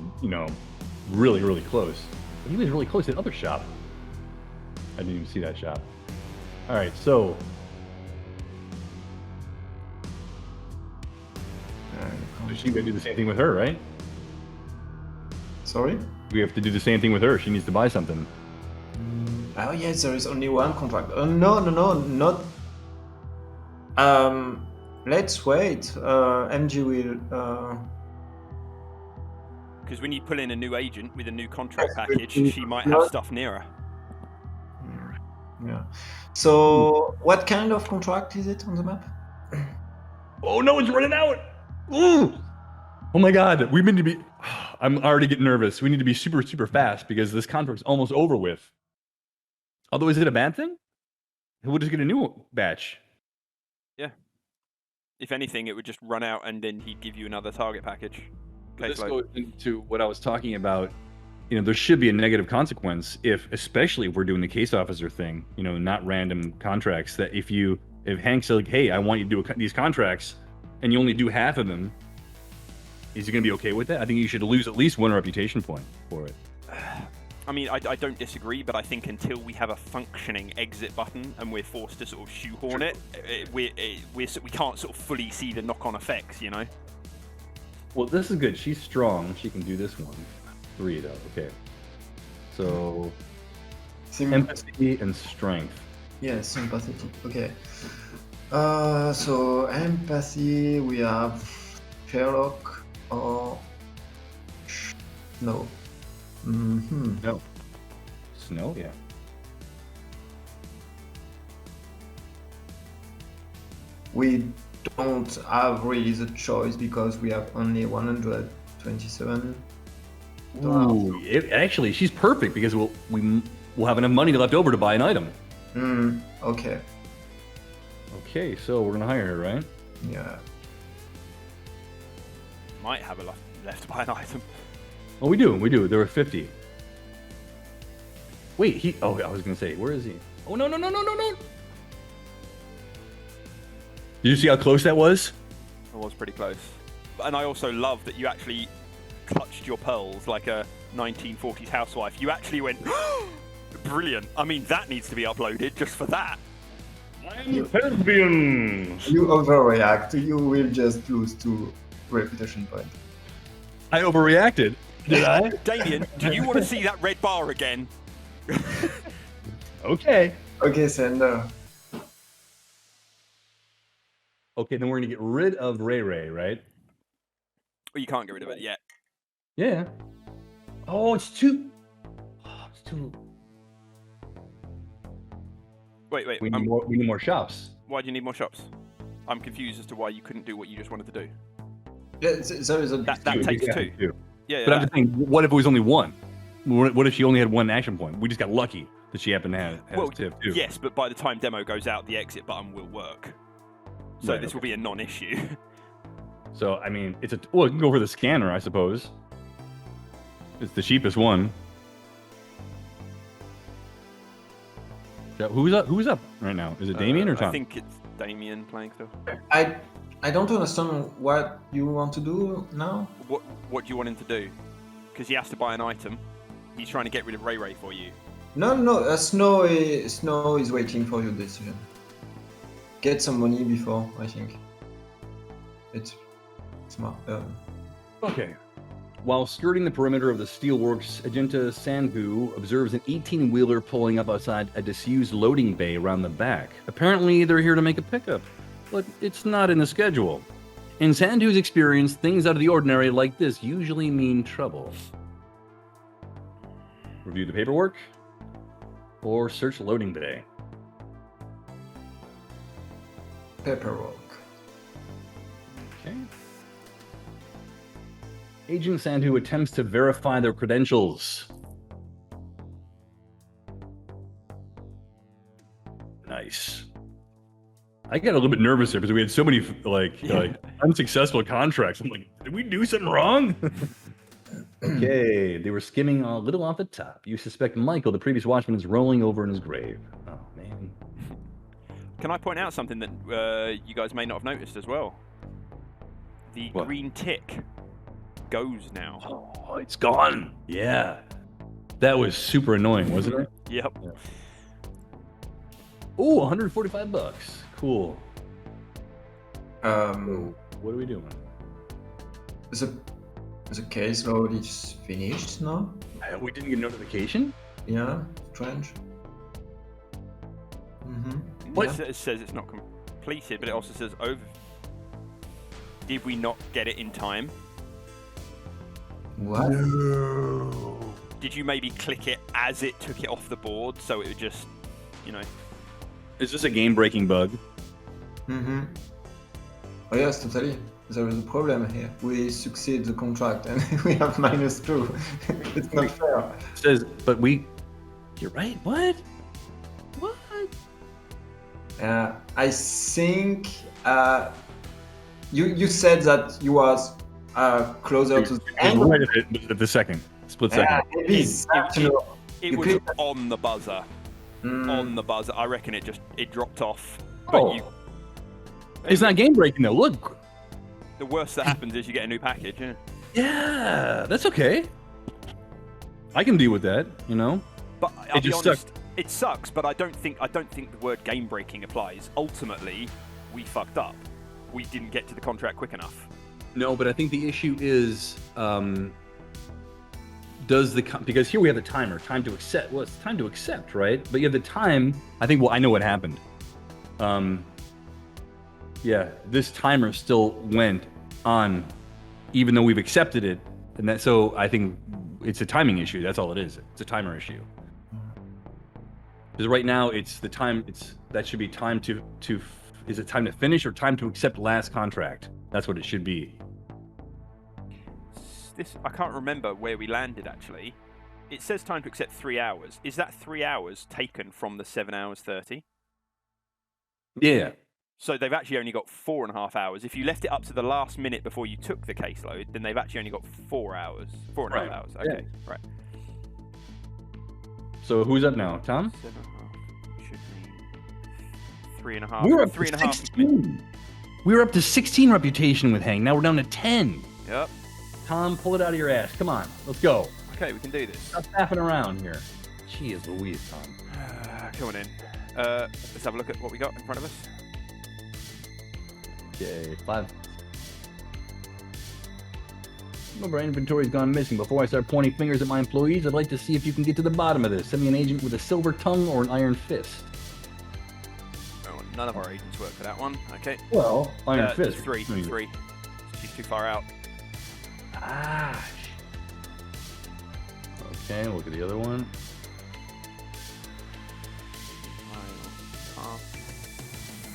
really, really close. He was really close to the other shop. I didn't even see that shop. All right, so she's gonna do the same thing with her, right? Sorry? We have to do the same thing with her. She needs to buy something. Oh yes, there is only one contract. No, not. Let's wait. MG will. Because when you pull in a new agent with a new contract package, she might have stuff near her. Yeah. So, what kind of contract is it on the map? Oh no, it's running out! Ooh! Oh my god, we need to be. I'm already getting nervous. We need to be super, super fast because this contract's almost over with. Although, is it a bad thing? We'll just get a new batch. Yeah. If anything, it would just run out and then he'd give you another target package. This goes into what I was talking about. There should be a negative consequence especially if we're doing the case officer thing, not random contracts. That if Hank's like, hey, I want you to do these contracts, and you only do half of them, is he going to be okay with that? I think you should lose at least 1 reputation point for it. I mean, I don't disagree, but I think until we have a functioning exit button and we're forced to sort of shoehorn it, we can't sort of fully see the knock-on effects, Well, this is good. She's strong. She can do this one. 3 though. Okay. So empathy and strength. Yeah, sympathetic. Okay. So empathy, we have Sherlock or Snow. No. Snow, yeah. We don't have really the choice because we have only 127. Ooh, actually, she's perfect because we'll have enough money left over to buy an item. Okay. Okay, so we're gonna hire her, right? Yeah. Might have enough left to buy an item. Oh, we do. There were 50. Wait, I was gonna say, where is he? Oh, no. Did you see how close that was? It was pretty close. And I also love that you actually clutched your pearls like a 1940s housewife. You actually went, brilliant. I mean, that needs to be uploaded just for that. I'm Perbian. You overreact. You will just lose 2 reputation points. I overreacted. Did I? Damien, do you want to see that red bar again? Okay. Okay, Sander. Okay, then we're gonna get rid of Ray, right? Well, you can't get rid of it yet. Yeah. Oh, it's too. Wait. We need more shops. Why do you need more shops? I'm confused as to why you couldn't do what you just wanted to do. Yeah, there is a That takes 2. Yeah, but I'm just saying, what if it was only 1? What if she only had 1 action point? We just got lucky that she happened to have tip 2. Yes, but by the time demo goes out, the exit button will work. So Right, this will be a non-issue. So I mean, we can go for the scanner, I suppose. It's the cheapest one. Who's up? Who's up right now? Is it Damien or Tom? I think it's Damien playing still. I don't understand what you want to do now. What do you want him to do? Because he has to buy an item. He's trying to get rid of Ray Ray for you. No. Snow is waiting for your decision. Get some money before, I think. It's smart. Okay. While skirting the perimeter of the steelworks, Agenta Sandhu observes an 18-wheeler pulling up outside a disused loading bay around the back. Apparently, they're here to make a pickup, but it's not in the schedule. In Sandhu's experience, things out of the ordinary like this usually mean trouble. Review the paperwork, or search loading bay. Paperwork. Okay. Agent Sandhu attempts to verify their credentials. Nice. I got a little bit nervous there because we had so many like unsuccessful contracts. I'm like, did we do something wrong? Okay, they were skimming a little off the top. You suspect Michael, the previous watchman, is rolling over in his grave. Oh man. Can I point out something that you guys may not have noticed as well? The green tick goes now. Oh, it's gone. Yeah. That was super annoying, wasn't it? Yep. Yeah. Oh, $145. Cool. So, what are we doing? The case load is finished now? We didn't get a notification? Yeah, strange. What? It says it's not completed, but it also says over. Did we not get it in time? What? No. Did you maybe click it as it took it off the board, so it would just, you know? Is this a game-breaking bug? Oh yes, totally. There is a problem here. We succeed the contract and we have -2. It's not fair. It says, but we... You're right, what? What? I think you said that you was closer to the end. Right at the second. Split second. Maybe it was on the buzzer. On the buzzer. I reckon it dropped off. But It's not game-breaking, though. Look. The worst that happens is you get a new package, yeah. Yeah, that's okay. I can deal with that, you know. But I'll be honest, it sucks. But I don't think the word game breaking applies. Ultimately, we fucked up. We didn't get to the contract quick enough. No, but I think the issue is, because here we have the timer, time to accept. Well, it's time to accept, right? But you have the time. I think. Well, I know what happened. Yeah, this timer still went on, even though we've accepted it, and that. So I think it's a timing issue. That's all it is. It's a timer issue. Because right now it's the time. That should be time to. Is it time to finish or time to accept last contract? That's what it should be. I can't remember where we landed actually. It says time to accept 3 hours. Is that 3 hours taken from the 7 hours 30? Yeah. So they've actually only got 4.5 hours. If you left it up to the last minute before you took the caseload, then they've actually only got 4 hours. 4.5 hours. Okay, right. So who's up now? Tom? 7.5 should be 3.5. We were up 3.5. to 16. We were up to 16 reputation with Hang. Now we're down to 10. Yep. Tom, pull it out of your ass. Come on, let's go. Okay, we can do this. Stop faffing around here. Jeez Louise, Tom. Come on in. Let's have a look at what we got in front of us. Okay, 5. Remember, our inventory's gone missing. Before I start pointing fingers at my employees, I'd like to see if you can get to the bottom of this. Send me an agent with a silver tongue or an iron fist. Oh, none of our agents work for that one. Okay. Well, iron fist. 3. She's too far out. Ah. Okay, look at the other one.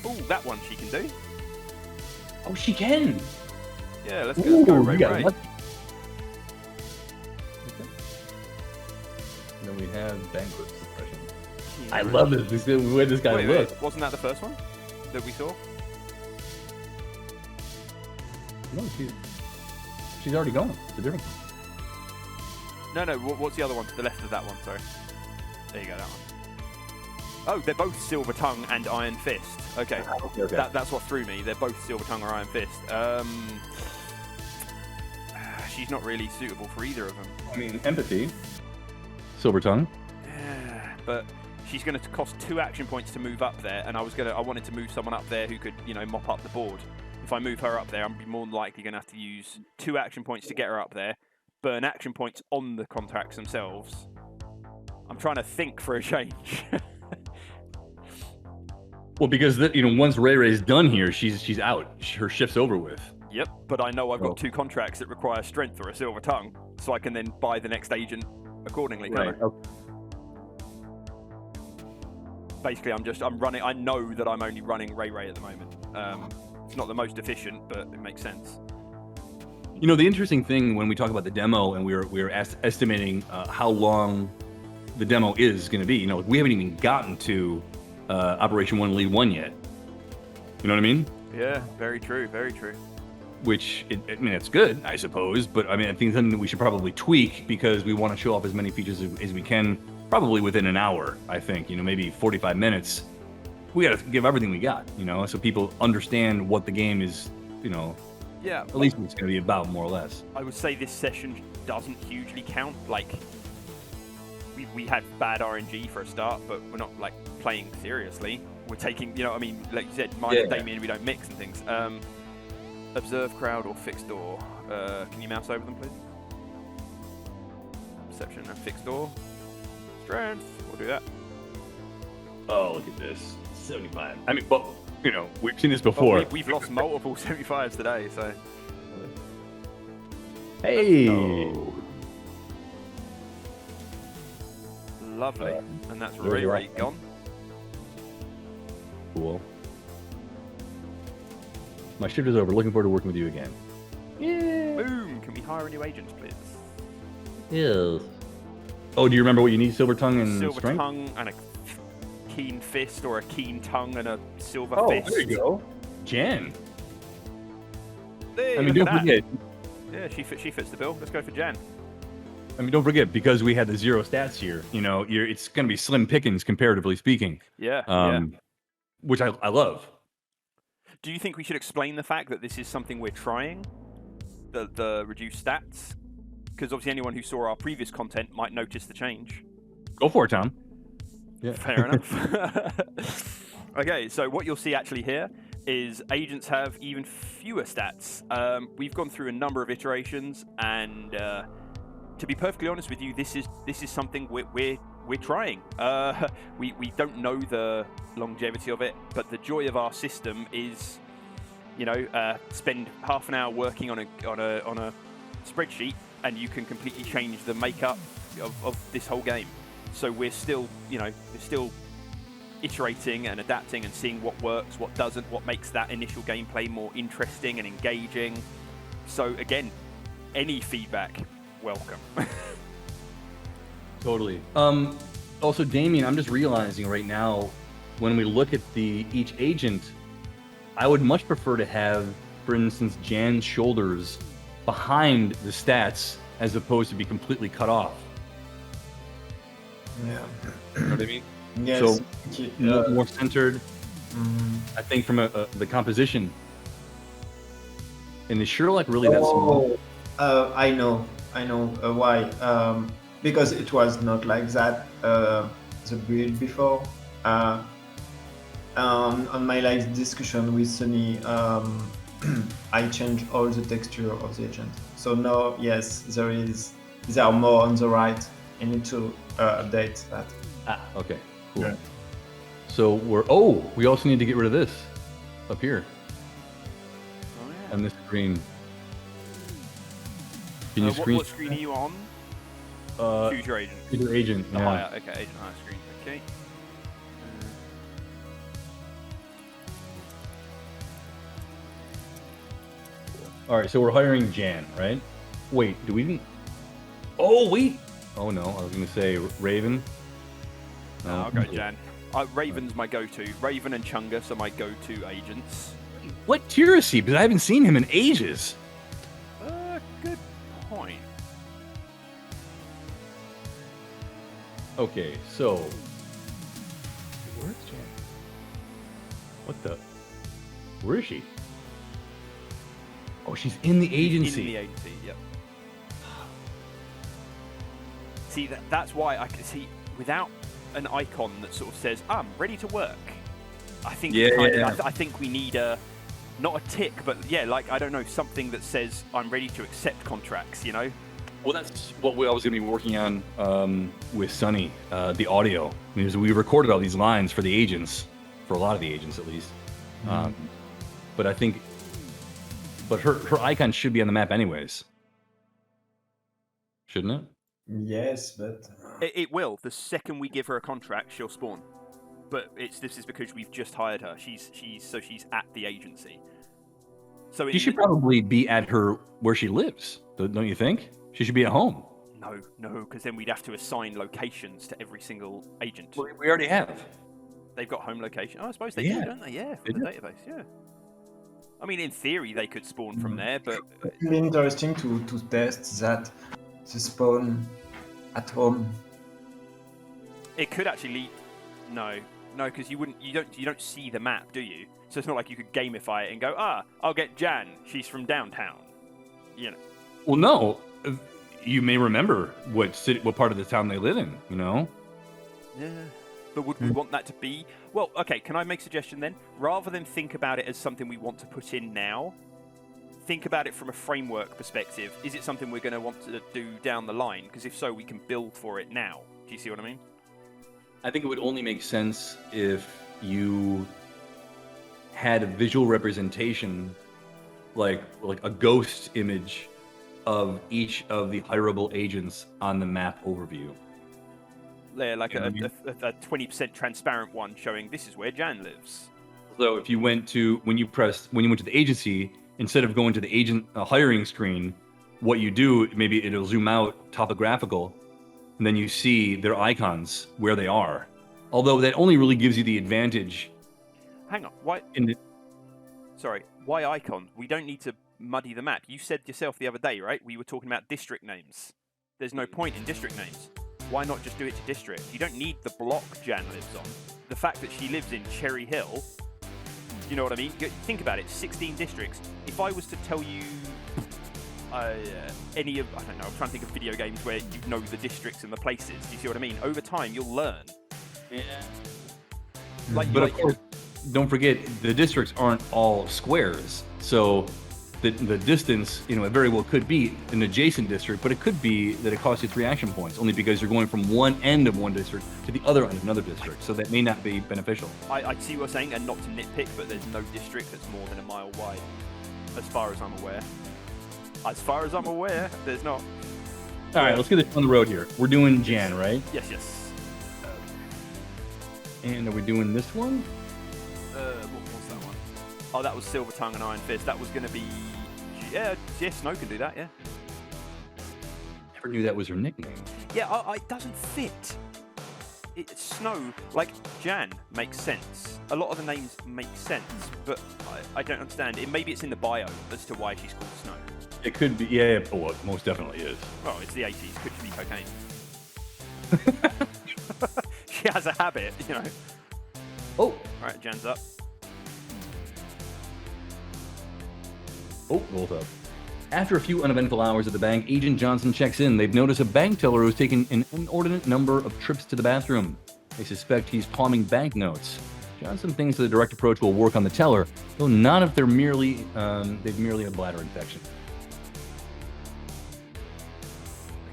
Oh, that one she can do. Oh, she can. Yeah, let's go. Ray. Okay. And then we have banquet suppression. I love this. The way this guy looks. Wait, wasn't that the first one that we saw? No, she's already gone. It's a different one. No. What's the other one to the left of that one? Sorry. There you go, that one. Oh, they're both Silver Tongue and Iron Fist. Okay. Okay. That's what threw me. They're both Silver Tongue or Iron Fist. She's not really suitable for either of them. I mean, empathy. Silver Tongue. Yeah, but she's going to cost 2 action points to move up there, and I wanted to move someone up there who could, mop up the board. If I move her up there, I'm more than likely going to have to use 2 action points to get her up there, burn action points on the contracts themselves. I'm trying to think for a change. Well, because once Ray Ray's done here, she's out. Her shift's over with. Yep, but I know I've got 2 contracts that require strength or a Silver Tongue, so I can then buy the next agent accordingly. Right. Okay. Basically, I'm running. I know that I'm only running Ray Ray at the moment. It's not the most efficient, but it makes sense. The interesting thing when we talk about the demo and we're estimating how long the demo is going to be, we haven't even gotten to Operation 1 Lead 1 yet. You know what I mean? Yeah, very true, very true. Which, it's good, I suppose, but I think something that we should probably tweak because we want to show off as many features as we can, probably within an hour, I think, maybe 45 minutes. We got to give everything we got, so people understand what the game is, yeah, at least what it's going to be about, more or less. I would say this session doesn't hugely count. Like, we had bad RNG for a start, but we're not, playing seriously. We're taking, like you said, mine and Damien, we don't mix and things. Observe crowd or fixed door. Can you mouse over them, please? Perception and fixed door. Strength. We'll do that. Oh, look at this. 75. But, we've seen this before. We've lost multiple 75s today, so. Hey! Oh. Lovely. And that's Ray Ray gone. Cool. My shift is over. Looking forward to working with you again. Yeah. Boom! Can we hire a new agent, please? Yes. Oh, do you remember what you need? Silver Tongue and Silver strength? Tongue and a keen fist, or a keen tongue and a silver fist. Oh, there you go. Jan. Hey, don't forget. Yeah, she fits the bill. Let's go for Jan. Don't forget, because we had the 0 stats here, it's going to be slim pickings, comparatively speaking. Yeah. Which I love. Do you think we should explain the fact that this is something we're trying? The reduced stats? Because obviously anyone who saw our previous content might notice the change. Go for it, Tom. Yeah. Fair enough. Okay, so what you'll see actually here is agents have even fewer stats. We've gone through a number of iterations, and to be perfectly honest with you, this is something we're trying. We don't know the longevity of it, but the joy of our system is, spend half an hour working on a spreadsheet, and you can completely change the makeup of this whole game. So we're still iterating and adapting and seeing what works, what doesn't, what makes that initial gameplay more interesting and engaging. So again, any feedback, welcome. Totally. Also, Damien, I'm just realizing right now, when we look at each agent, I would much prefer to have, for instance, Jan's shoulders behind the stats as opposed to be completely cut off. Yeah. You know what I mean? Yes. So more centered. I think from the composition. And is Sherlock really that small? I know why. Because it was not like that the build before. On my discussion with Sunny, I changed all the texture of the agent. So now, yes, they are more on the right. I need to update that. Okay, cool. Yeah. So we also need to get rid of this up here. Oh, yeah. On this screen. Can you screen? What screen are you on? Choose your agent. Choose your agent. The Yeah. higher, okay, agent higher screen. Okay. All right, so we're hiring Jan, right? Wait, do we even? Oh wait. Oh no, I was gonna say Raven. No, I'll go Jan. Raven's my go-to. Raven and Chungus are my go-to agents. What tier is he? Because I haven't seen him in ages. Good point. Okay, so where's Jan? What the? Where is she? Oh, she's in the agency. In the agency, yep. See, that's why I can see without an icon that sort of says, I'm ready to work. I think I think we need not a tick, but like, I don't know, something that says I'm ready to accept contracts, you know? Well, that's what I was going to be working on with Sunny, the audio. Because we recorded all these lines for the agents, for a lot of the agents at least. But I think, her icon should be on the map anyways, shouldn't it? Yes, but It will. The second we give her a contract, she'll spawn. But this is because we've just hired her. She's at the agency. So She should probably be at where she lives, don't you think? She should be at home. No, because then we'd have to assign locations to every single agent. Well, we already have. They've got home location. Oh, I suppose they do, don't they? Yeah, from the database. Yeah. I mean, in theory, they could spawn from there, but it's really interesting to test that the spawn at home. It could actually no, because you don't see the map, do you? So it's not like you could gamify it and go, I'll get Jan. She's from downtown. You know. Well, no. You may remember what part of the town they live in. You know. Yeah. But would we want that to be? Well, okay, can I make a suggestion then? Rather than think about it as something we want to put in now, think about it from a framework perspective. Is it something we're going to want to do down the line? Because if so, we can build for it now. Do you see what I mean? I think it would only make sense if you had a visual representation, like a ghost image of each of the hireable agents on the map overview. Yeah, like a 20% transparent one showing this is where Jan lives. So if you went to when you went to the agency, instead of going to the agent hiring screen, what you do, maybe it'll zoom out topographical, and then you see their icons where they are. Although that only really gives you the advantage. Hang on, why? Sorry, why icon? We don't need to muddy the map. You said yourself the other day, right? We were talking about district names. There's no point in district names. Why not just do it to district? You don't need the block Jan lives on. The fact that she lives in Cherry Hill, you know what I mean? Think about it, 16 districts. If I was to tell you any of, I don't know, I'm trying to think of video games where you know the districts and the places. Do you see what I mean? Over time, you'll learn. Yeah. But of course, don't forget, the districts aren't all squares. So the distance, it very well could be an adjacent district, but it could be that it costs you 3 action points, only because you're going from one end of one district to the other end of another district. So that may not be beneficial. I see what you're saying, and not to nitpick, but there's no district that's more than a mile wide, as far as I'm aware. As far as I'm aware, there's not. All right, let's get this on the road here. We're doing Jan, right? Yes. And are we doing this one? What was that one? Oh, that was Silver Tongue and Iron Fist. That was going to be... Yeah, Snow can do that, yeah. Never knew that was her nickname. Yeah, it doesn't fit. Snow, like Jan, makes sense. A lot of the names make sense, but I don't understand. Maybe it's in the bio as to why she's called Snow. It could be, yeah, oh, it most definitely is. Well, it's the 80s. Could be cocaine. She has a habit, you know. Oh, all right, Jan's up. Oh, rolled up. After a few uneventful hours at the bank, Agent Johnson checks in. They've noticed a bank teller who's taken an inordinate number of trips to the bathroom. They suspect he's palming banknotes. Johnson thinks that the direct approach will work on the teller, though not if they've merely a bladder infection.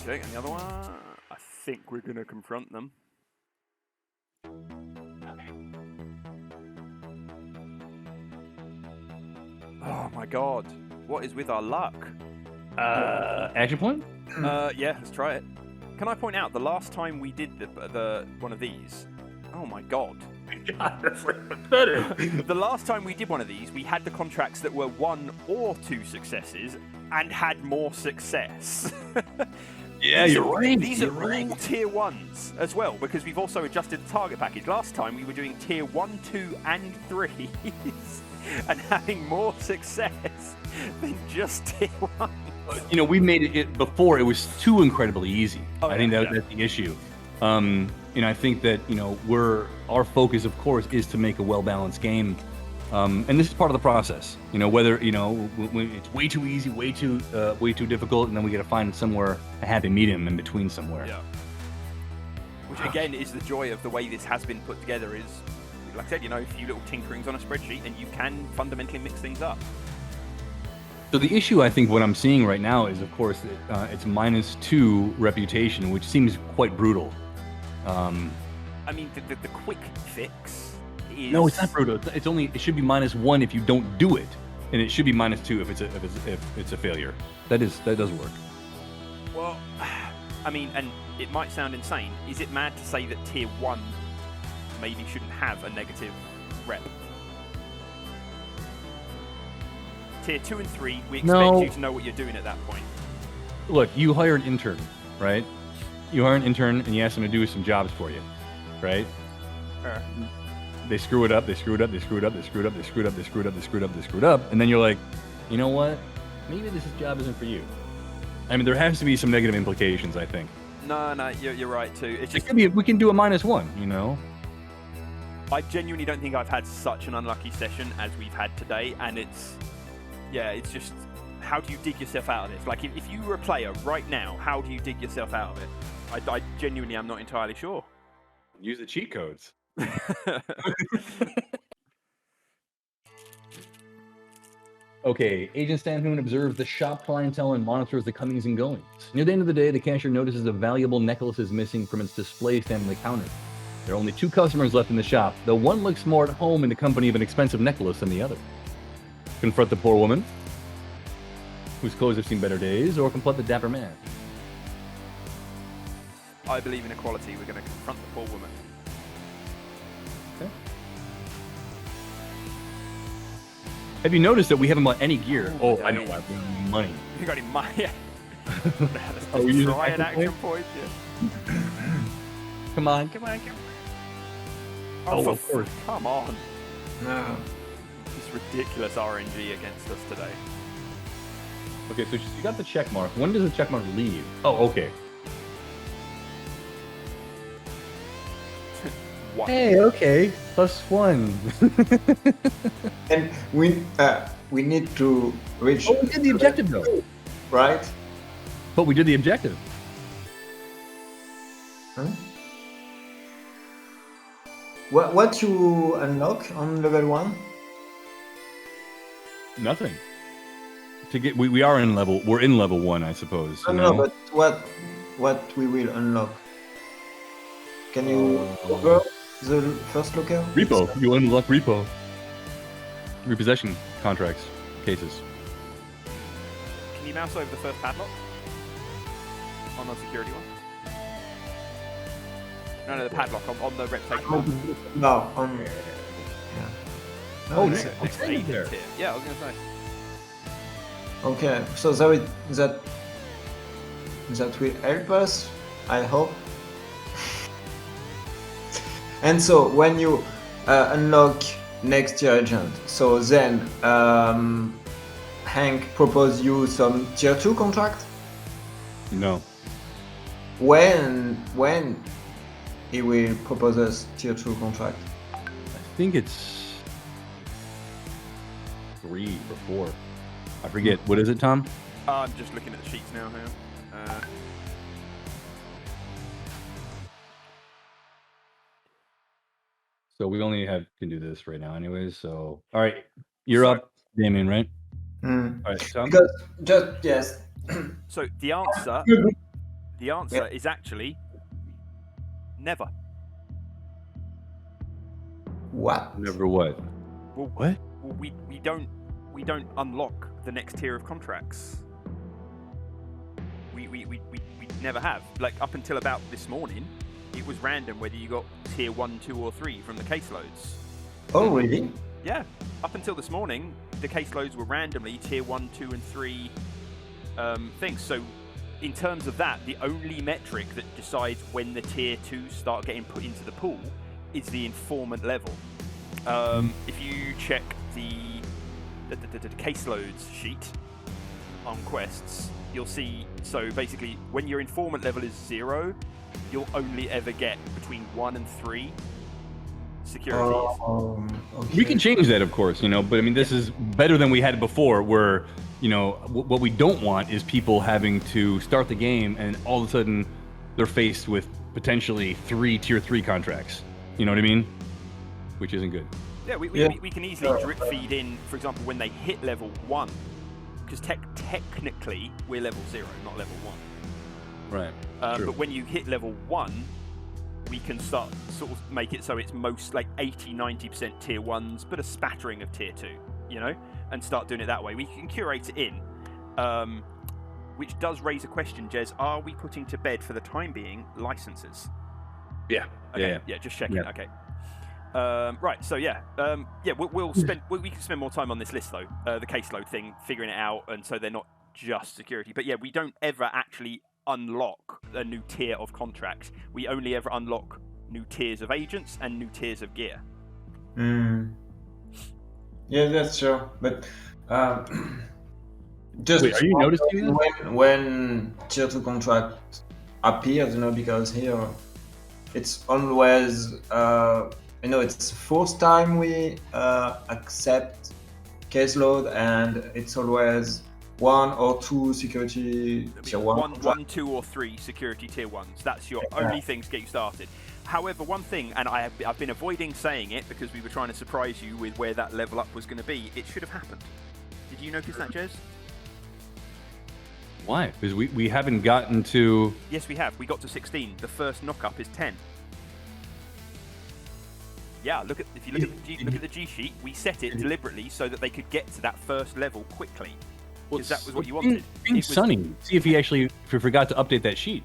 Okay, and the other one, I think we're going to confront them. Oh my god, what is with our luck? Action point? Yeah, let's try it. Can I point out, the last time we did the one of these, oh my god. God, that's like pathetic. The last time we did one of these, we had the contracts that were 1 or 2 successes and had more success. Yeah, you're right. These are all tier 1s as well, because we've also adjusted the target package. Last time we were doing tier 1, 2, and 3s and having more success than just tier 1. We made it before. It was too incredibly easy. Oh, I think that's the issue. And I think that our focus, of course, is to make a well-balanced game, and this is part of the process. Whether it's way too easy, way too difficult, and then we got to find somewhere a happy medium in between somewhere. Yeah. Which again is the joy of the way this has been put together. Is, like I said, a few little tinkerings on a spreadsheet, and you can fundamentally mix things up. So the issue, I think, what I'm seeing right now is, of course, that it's -2 reputation, which seems quite brutal. I mean, the quick fix is... No, it's not brutal. It should be -1 if you don't do it, and it should be -2 if it's a failure. That does work. Well, I mean, and it might sound insane. Is it mad to say that tier 1 maybe shouldn't have a negative rep? Tier 2 and 3, we expect you to know what you're doing at that point. Look, you hire an intern, right? You hire an intern and you ask them to do some jobs for you, right? They screw it up, they screw it up, they screw it up, they screw it up, they screw it up, they screw it up, they screw it up, they screw it up, and then you're like, you know what? Maybe this job isn't for you. I mean, there has to be some negative implications, I think. No, you're right too. It's just, we can do a -1, I genuinely don't think I've had such an unlucky session as we've had today, and it's just, how do you dig yourself out of this? Like, if you were a player right now, how do you dig yourself out of it? I genuinely am not entirely sure. Use the cheat codes. Okay, Agent Stanhoon observes the shop clientele and monitors the comings and goings. Near the end of the day, the cashier notices a valuable necklace is missing from its display stand on the counter. There are only 2 customers left in the shop, though one looks more at home in the company of an expensive necklace than the other. Confront the poor woman, whose clothes have seen better days, or confront the dapper man? I believe in equality. We're going to confront the poor woman. Okay. Have you noticed that we haven't bought any gear? Oh, I know. I have money. You got any money? Are we using try an action point? Yeah. Come on. Oh, of course. Come on. No. It's ridiculous RNG against us today. Okay, so you got the check mark. When does the check mark leave? Oh, okay. What? Hey, okay. +1. And we need to reach. Oh, we did the objective though. Right? But we did the objective. Huh? What you unlock on level 1? Nothing. To get we're in level 1, I suppose. No, but what we will unlock? Can you over the first locker? Repo. You unlock repo. Repossession contracts, cases. Can you mouse over the first padlock? On the security one? No, the padlock on the reputation one. No, on. Yeah. Oh, it's- next thing there. Yeah, I was going to say. Okay, so that will help us, I hope. And so when you unlock next tier agent, so then Hank propose you some tier 2 contract? No. When he will propose us tier 2 contract? I think it's 3 or 4. I forget. What is it, Tom? I'm just looking at the sheets now. Here. So we only can do this right now, anyways. So all right, you're up, Damien, right? Mm. All right, Tom. Because yes. So the answer is actually never. What? Never what? Well, What? Well, we don't unlock the next tier of contracts. We never have. Like, up until about this morning, it was random whether you got tier 1, 2, or 3 from the caseloads. Oh, really? Yeah. Up until this morning, the caseloads were randomly tier 1, 2, and 3 things. So, in terms of that, the only metric that decides when the tier 2s start getting put into the pool is the informant level. If you check the caseloads sheet on quests, you'll see, so basically, when your informant level is 0, you'll only ever get between 1 and 3 securities. Okay. We can change that, of course, but I mean, this is better than we had before, where, what we don't want is people having to start the game and all of a sudden they're faced with potentially 3 tier 3 contracts. You know what I mean? Which isn't good. Yeah, we can easily drip feed in, for example, when they hit level 1, because technically we're level 0, not level 1. Right. But when you hit level 1, we can start sort of make it so it's most like 80-90% tier 1s, but a spattering of tier 2, and start doing it that way. We can curate it in, which does raise a question, Jez. Are we putting to bed for the time being licenses? Yeah. Okay. Yeah, just checking. Yeah. Okay. Right, so we can spend more time on this list though, the caseload thing, figuring it out, and so they're not just security. But yeah, we don't ever actually unlock a new tier of contracts. We only ever unlock new tiers of agents and new tiers of gear. Yeah, that's true. But just Wait, are you noticing when tier 2 contract appears, because here it's always it's the first time we accept caseload, and it's always 1 or 2 security tier 1. 1, 2, or 3 security tier 1s. That's your only things to get you started. However, one thing, and I've been avoiding saying it because we were trying to surprise you with where that level up was going to be. It should have happened. Did you notice that, Jez? Why? Because we haven't gotten to... Yes, we have. We got to 16. The first knock-up is 10. Yeah, if you look at the G sheet, we set it deliberately so that they could get to that first level quickly. Because that was what you wanted. Sunny, see if he forgot to update that sheet.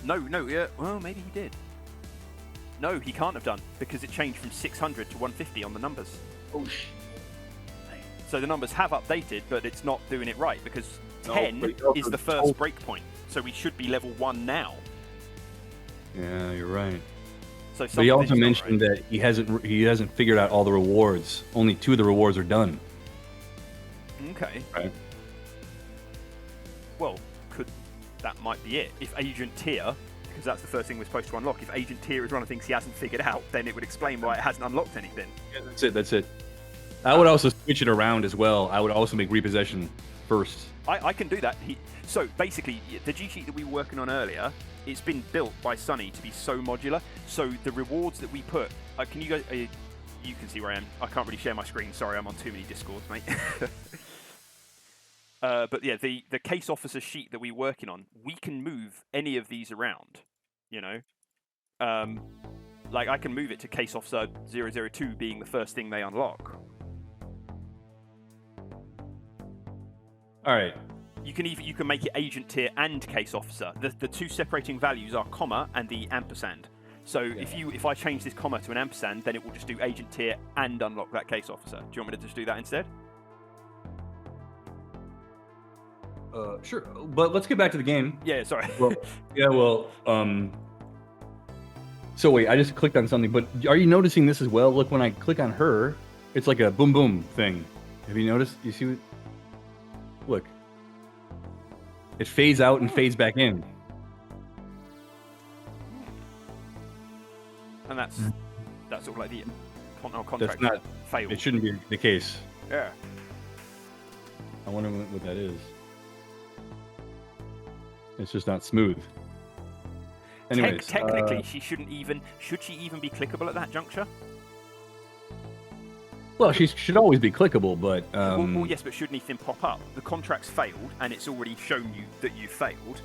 No, yeah. Well, maybe he did. No, he can't have done, because it changed from 600 to 150 on the numbers. Oh, shit. So the numbers have updated, but it's not doing it right, because 10 is the first breakpoint. So we should be level 1 now. Yeah, you're right. So but he also mentioned that he hasn't figured out all the rewards. Only 2 of the rewards are done. Okay. Right. Well, that might be it. If agent tier, because that's the first thing we're supposed to unlock, if agent tier is one of the things he hasn't figured out, then it would explain why it hasn't unlocked anything. Yeah, that's it. I would also switch it around as well. I would also make repossession first. I can do that. So basically, the G sheet that we were working on earlier, it's been built by Sunny to be so modular. So the rewards that we put, can you guys? You can see where I am. I can't really share my screen. Sorry, I'm on too many Discords, mate. But yeah, the case officer sheet that we're working on, we can move any of these around. Like I can move it to case officer 002 being the first thing they unlock. All right. You can make it agent tier and case officer. The 2 separating values are comma and the ampersand. So if I change this comma to an ampersand, then it will just do agent tier and unlock that case officer. Do you want me to just do that instead? Sure, but let's get back to the game. Yeah, sorry. So wait, I just clicked on something, but are you noticing this as well? Look, when I click on her, it's like a boom boom thing. Have you noticed? You see? Look. It fades out and fades back in. And that's sort of like the contract That's not failed. It shouldn't be the case. Yeah. I wonder what that is. It's just not smooth. Anyways, technically, should she even be clickable at that juncture? Well, she should always be clickable, but well, yes, but should anything pop up? The contract's failed, and it's already shown you that you failed.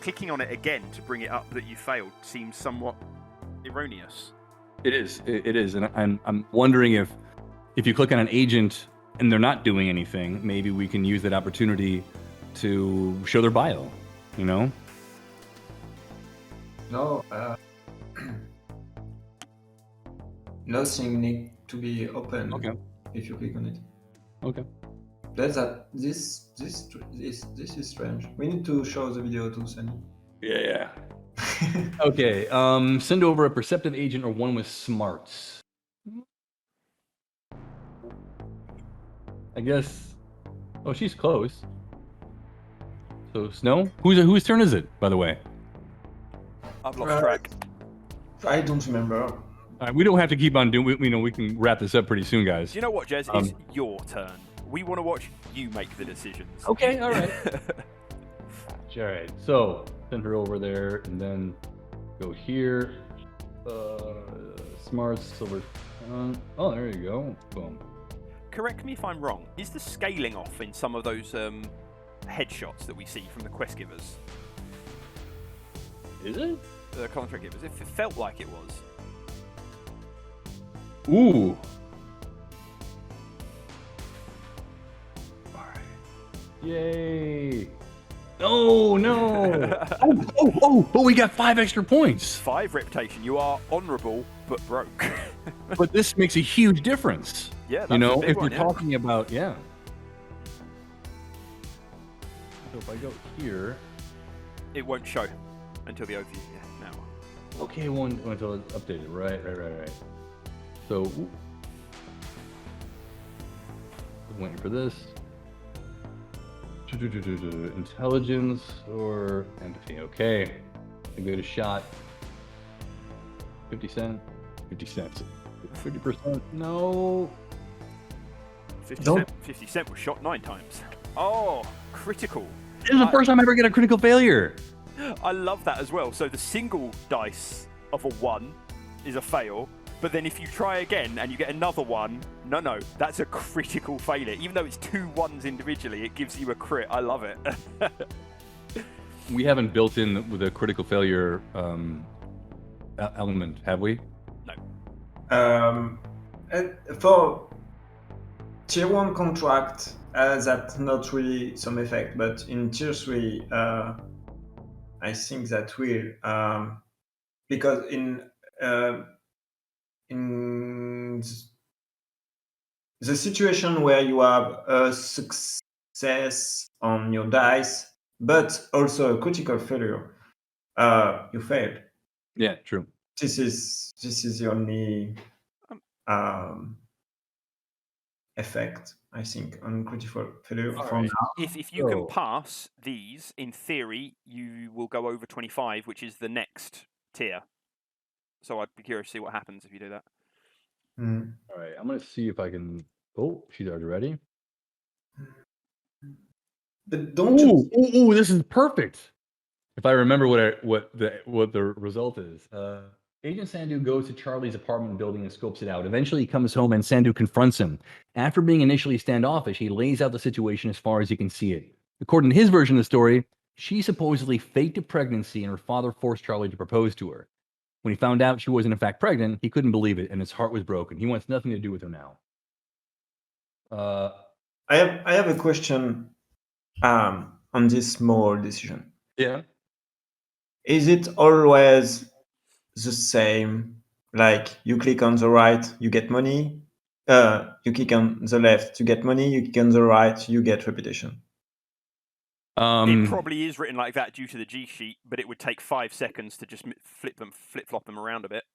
Clicking on it again to bring it up that you failed seems somewhat erroneous. It is, and I'm wondering if you click on an agent and they're not doing anything, maybe we can use that opportunity to show their bio. No. Nothing need to be open. Okay. If you click on it. Okay. That's that. This is strange. We need to show the video to Sunny. Yeah. Okay. Send over a perceptive agent or one with smarts. I guess. Oh, she's close. So Snow, whose turn is it, by the way? I've lost track. I don't remember. We don't have to keep on doing. We can wrap this up pretty soon, guys. Do you know what, Jez? It's your turn. We want to watch you make the decisions. Okay, all right. All right. So send her over there, and then go here. Smart silver. Oh, there you go. Boom. Correct me if I'm wrong. Is the scaling off in some of those headshots that we see from the quest givers? Is it? The contract givers. It felt like it was. Ooh. All right. Yay. Oh, no. But we got 5 extra points. 5 reputation. You are honourable, but broke. But this makes a huge difference. Yeah, that's if we're talking about, So if I go here. It won't show until the overview. Yeah, now. Okay, until it's updated. Right. So, waiting for this. Intelligence or empathy. Okay. I give it a shot. 50 cents. 50 cents. 50%. No. 50 cent was shot 9 times. Oh, critical. This is the first time I ever get a critical failure. I love that as well. So the single dice of a 1 is a fail. But then if you try again and you get another 1, no, that's a critical failure. Even though it's 2 1s individually, it gives you a crit. I love it. We haven't built in with a critical failure element, have we? No. For tier 1 contract, that's not really some effect, but in tier 3, I think that will, because in the situation where you have a success on your dice, but also a critical failure, you failed. Yeah, true. This is the only effect, I think, on critical failure from right. now. If you can pass these, in theory, you will go over 25, which is the next tier. So I'd be curious to see what happens if you do that. All right, I'm gonna see if I can. Oh, she's already ready. But don't you? Ooh, this is perfect. If I remember what the result is. Agent Sandu goes to Charlie's apartment building and scopes it out. Eventually, he comes home and Sandu confronts him. After being initially standoffish, he lays out the situation as far as he can see it. According to his version of the story, she supposedly faked a pregnancy and her father forced Charlie to propose to her. When he found out she wasn't in fact pregnant, he couldn't believe it and his heart was broken. He wants nothing to do with her now. I have a question on this small decision. Yeah. Is it always the same? Like you click on the right, you get money. You click on the left, you get money. You click on the right, you get reputation. It probably is written like that due to the G sheet, but it would take 5 seconds to just flip-flop them around a bit.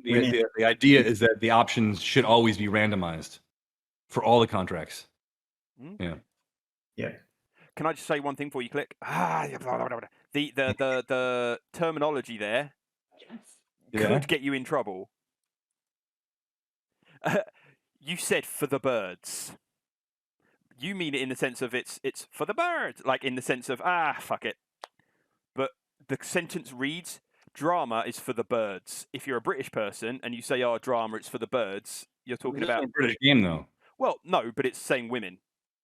The idea is that the options should always be randomized for all the contracts. Mm. Yeah. Can I just say one thing before you click? The terminology there could get you in trouble. You said for the birds. You mean it in the sense of it's for the birds, like in the sense of fuck it. But the sentence reads, drama is for the birds. If you're a British person and you say, drama, it's for the birds, you're talking about a British game, though. Well, no, but it's saying women.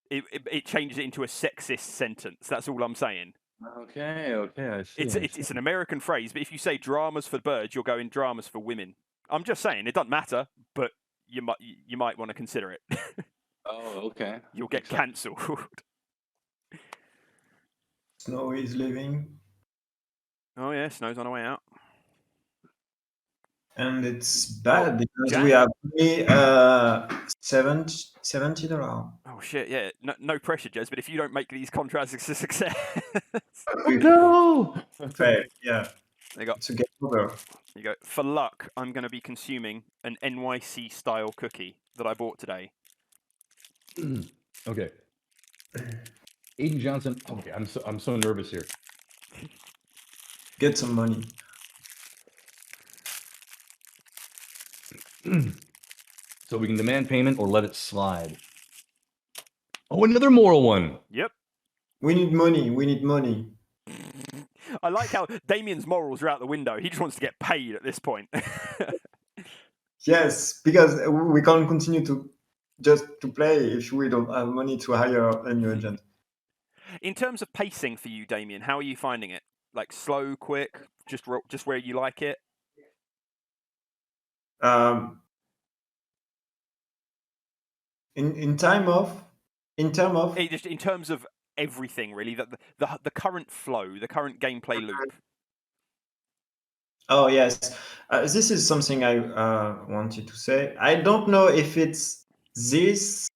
It changes it into a sexist sentence. That's all I'm saying. Okay, I see. It's an American phrase, but if you say dramas for birds, you're going dramas for women. I'm just saying, it doesn't matter, but you might want to consider it. Oh, okay. You'll get cancelled. Snow is leaving. Oh yeah, Snow's on the way out. And it's bad because we have only $70. Oh shit, yeah. No pressure, Jez, but if you don't make these contracts a success. Oh no! Fair, yeah. There you go. To get over. You go. For luck, I'm going to be consuming an NYC style cookie that I bought today. Okay. Aiden Johnson. Okay, I'm so nervous here. Get some money. So we can demand payment or let it slide. Oh, another moral one. Yep. We need money. We need money. I like how Damien's morals are out the window. He just wants to get paid at this point. Yes, because we can't continue to just to play if we don't have money to hire a new agent. In terms of pacing for you, Damien, how are you finding it? Like slow, quick, just where you like it? In terms of Just in terms of everything, really, the current flow, the current gameplay loop. Oh yes, this is something I wanted to say. I don't know if it's this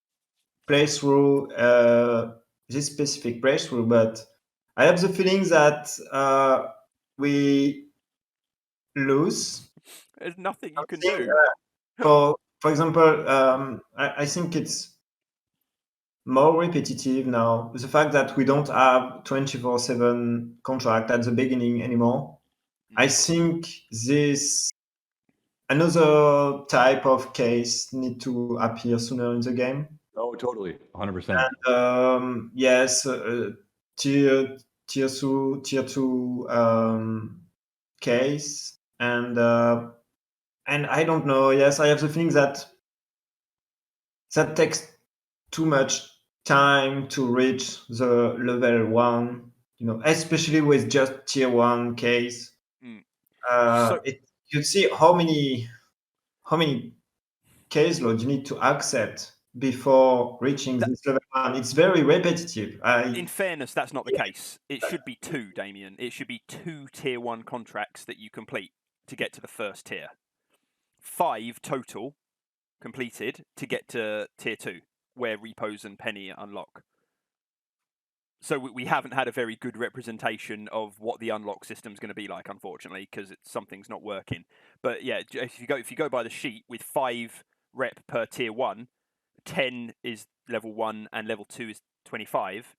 playthrough, this specific playthrough, but I have the feeling that we lose. There's nothing you can do. For example, I think it's more repetitive now. The fact that we don't have 24/7 contract at the beginning anymore. I think this another type of case need to appear sooner in the game. Oh, totally, 100%. And yes, tier two case, and I don't know. Yes, I have the feeling that takes too much time to reach the level 1. Especially with just tier 1 case. You see how many case loads you need to accept before reaching this level 1. It's very repetitive. In fairness, that's not the case. It should be 2, Damien. It should be 2 tier 1 contracts that you complete to get to the first tier. 5 total completed to get to tier 2, where repos and penny unlock. So we haven't had a very good representation of what the unlock system's going to be like, unfortunately, because something's not working. But yeah, if you go by the sheet, with 5 rep per tier 1, 10 is level 1 and level 2 is 25.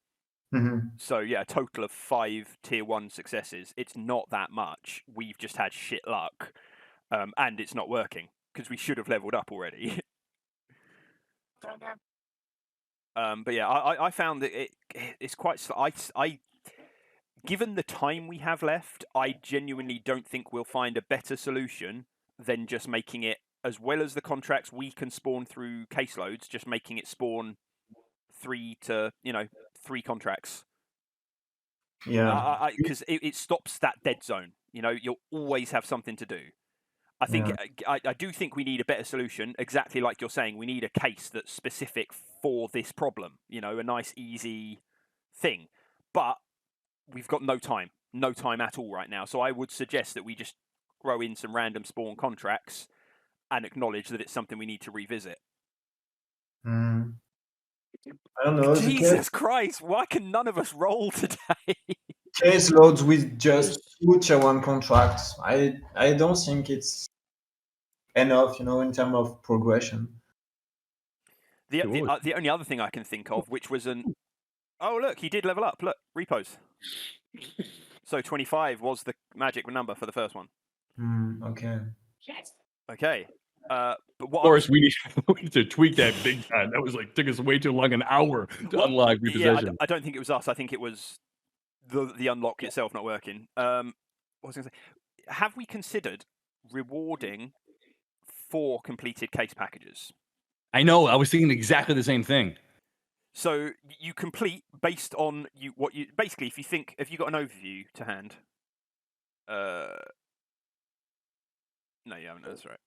Mm-hmm. So yeah, a total of 5 tier 1 successes. It's not that much. We've just had shit luck, and it's not working because we should have leveled up already. But yeah, I found that it's quite. Given the time we have left, I genuinely don't think we'll find a better solution than just making it, as well as the contracts we can spawn through caseloads, just making it spawn 3 contracts. Yeah. Because it stops that dead zone. You'll always have something to do. I think I do think we need a better solution. Exactly like you're saying, we need a case that's specific for this problem. A nice, easy thing. But we've got no time at all right now. So I would suggest that we just throw in some random spawn contracts and acknowledge that it's something we need to revisit. I don't know. Jesus Christ! Why can none of us roll today? Case loads with just 2 tier 1 contracts. I don't think it's enough, in terms of progression. The only other thing I can think of, which was oh look, he did level up. Look, repos. So 25 was the magic number for the first one. Okay. Okay. But what? Boris, we need to tweak that big time. That was took us way too long, an hour to unlock repossession. Yeah, I don't think it was us. I think it was the unlock itself not working. What was I going to say? Have we considered rewarding 4 completed case packages? I know. I was thinking exactly the same thing. So you complete based on basically, if you got an overview to hand. No, you haven't. That's right.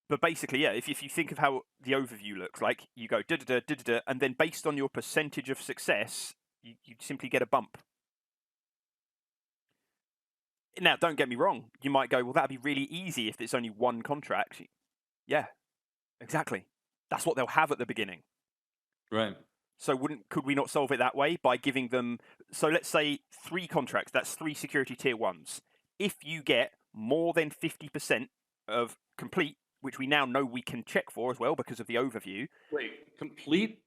But basically, yeah, if you think of how the overview looks like, you go da-da-da, and then based on your percentage of success, you simply get a bump. Now, don't get me wrong. You might go, well, that'd be really easy if it's only 1 contract. Yeah, exactly. That's what they'll have at the beginning. Right. So could we not solve it that way by giving them? So let's say 3 contracts. That's 3 security tier 1s. If you get more than 50% of complete, which we now know we can check for as well because of the overview. Wait, complete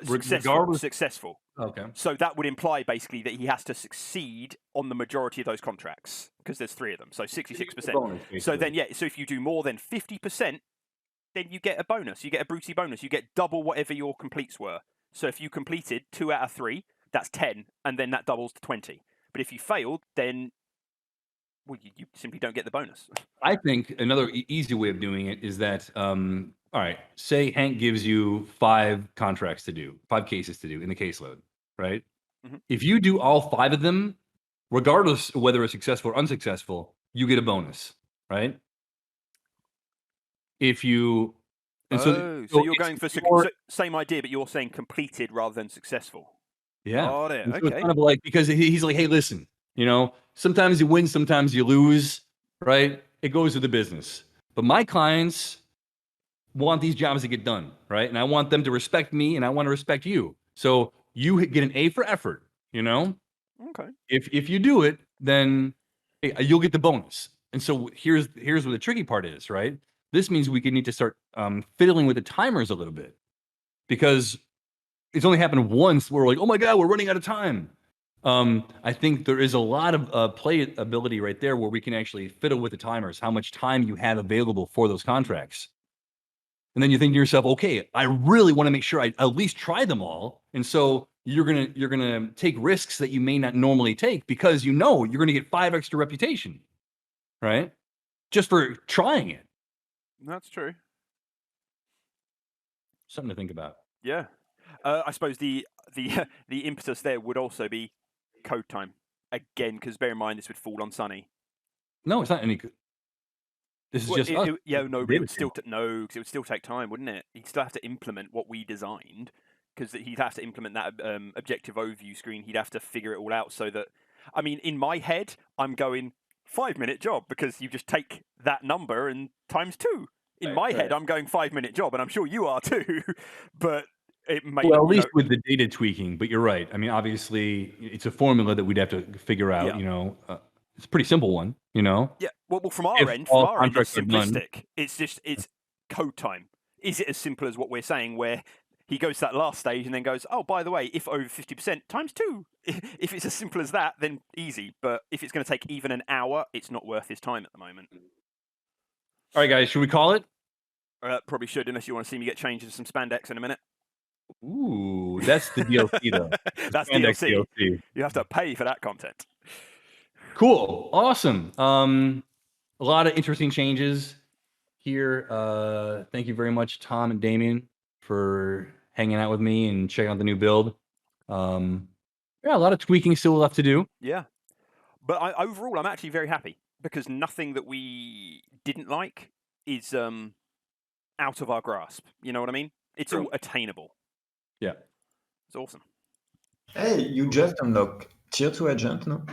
Successful. Okay. So that would imply basically that he has to succeed on the majority of those contracts because there's 3 of them. So 66%. Bonus, so then, so if you do more than 50%, then you get a bonus. You get a Brucey bonus. You get double whatever your completes were. So if you completed 2 out of 3, that's 10, and then that doubles to 20. But if you failed, then you simply don't get the bonus. I think another easy way of doing it is that, all right, say Hank gives you 5 contracts to do, 5 cases to do in the caseload, right? Mm-hmm. If you do all 5 of them, regardless of whether it's successful or unsuccessful, you get a bonus, right? If you... So you're going for same idea, but you're saying completed rather than successful. Yeah. Got it. Okay. So it's kind of like, because he's like, hey, listen, sometimes you win, sometimes you lose, right? It goes to the business. But my clients want these jobs to get done, right? And I want them to respect me, and I want to respect you. So you get an A for effort, Okay. If you do it, then hey, you'll get the bonus. And so here's where the tricky part is, right? This means we need to start fiddling with the timers a little bit, because it's only happened once where we're like, oh my God, we're running out of time. I think there is a lot of play ability right there where we can actually fiddle with the timers, how much time you have available for those contracts. And then you think to yourself, okay, I really want to make sure I at least try them all. And so you're gonna take risks that you may not normally take, because you're gonna get 5 extra reputation, right? Just for trying it. That's true. Something to think about. Yeah. I suppose the impetus there would also be code time again, because bear in mind this would fall on Sunny. No, it's not any. This is just us. But it would still because it would still take time, wouldn't it? He'd still have to implement what we designed, because he'd have to implement that objective overview screen. He'd have to figure it all out so that, I mean, in my head, I'm going 5-minute job, because you just take that number and times 2. In my head, I'm going 5-minute job, and I'm sure you are too. But it may, well, at least with the data tweaking. But you're right. I mean, obviously, it's a formula that we'd have to figure out. Yeah. It's a pretty simple one. Yeah. Well, from our end, it's simplistic. It's code time. Is it as simple as what we're saying, where he goes to that last stage and then goes, oh, by the way, if over 50%, times 2. If it's as simple as that, then easy. But if it's going to take even an hour, it's not worth his time at the moment. All right, guys, should we call it? Probably should, unless you want to see me get changed into some spandex in a minute. Ooh, that's the DLC, though. That's DLC. You have to pay for that content. Cool. Awesome. A lot of interesting changes here. Thank you very much, Tom and Damien, for hanging out with me and checking out the new build. A lot of tweaking still left to do. Yeah. But overall, I'm actually very happy, because nothing that we didn't like is out of our grasp. You know what I mean? It's all attainable. Yeah. It's awesome. Hey, you just unlocked tier 2 agent, no?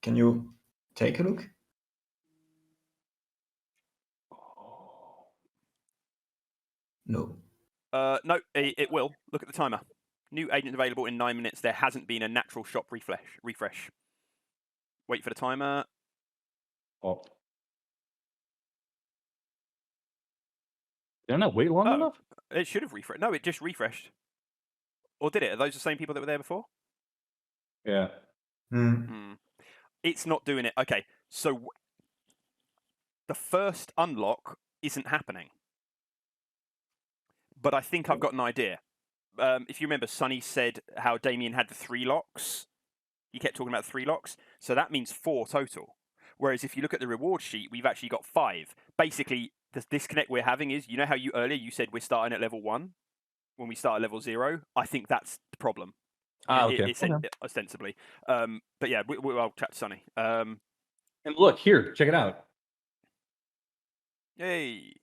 Can you take a look? No. No, it will. Look at the timer. New agent available in 9 minutes. There hasn't been a natural shop refresh. Wait for the timer. Oh. Did I not wait long enough? It should have refreshed. No, it just refreshed. Or did it? Are those the same people that were there before? Yeah. It's not doing it. Okay, so the first unlock isn't happening. But I think I've got an idea. If you remember, Sonny said how Damien had the 3 locks. He kept talking about 3 locks. So that means 4 total. Whereas if you look at the reward sheet, we've actually got 5. Basically, the disconnect we're having is, how you earlier you said we're starting at level 1 when we start at level 0? I think that's the problem. Okay. Ostensibly. But yeah, I'll chat to Sonny. And look, here, check it out. Yay.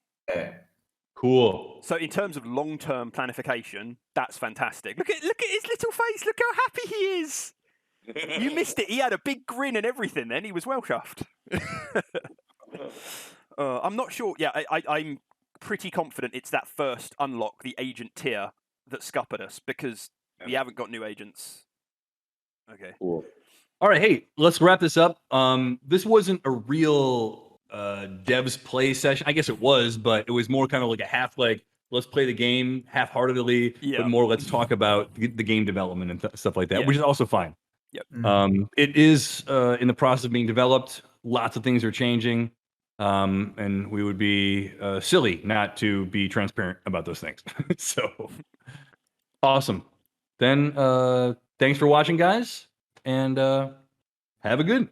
Cool. So in terms of long-term planification, that's fantastic. Look at his little face. Look how happy he is. You missed it. He had a big grin and everything then. He was well chuffed. I'm not sure. Yeah, I'm pretty confident it's that first unlock, the agent tier, that scuppered us, because we haven't got new agents. Okay. Cool. All right, hey, let's wrap this up. This wasn't a real devs play session. I guess it was, but it was more kind of like a half, like, let's play the game half-heartedly, Yeah. but more let's talk about the game development and stuff like that, Yeah. which is also fine. Yep. It is in the process of being developed. Lots of things are changing, and we would be silly not to be transparent about those things. So awesome. Then thanks for watching, guys, and have a good.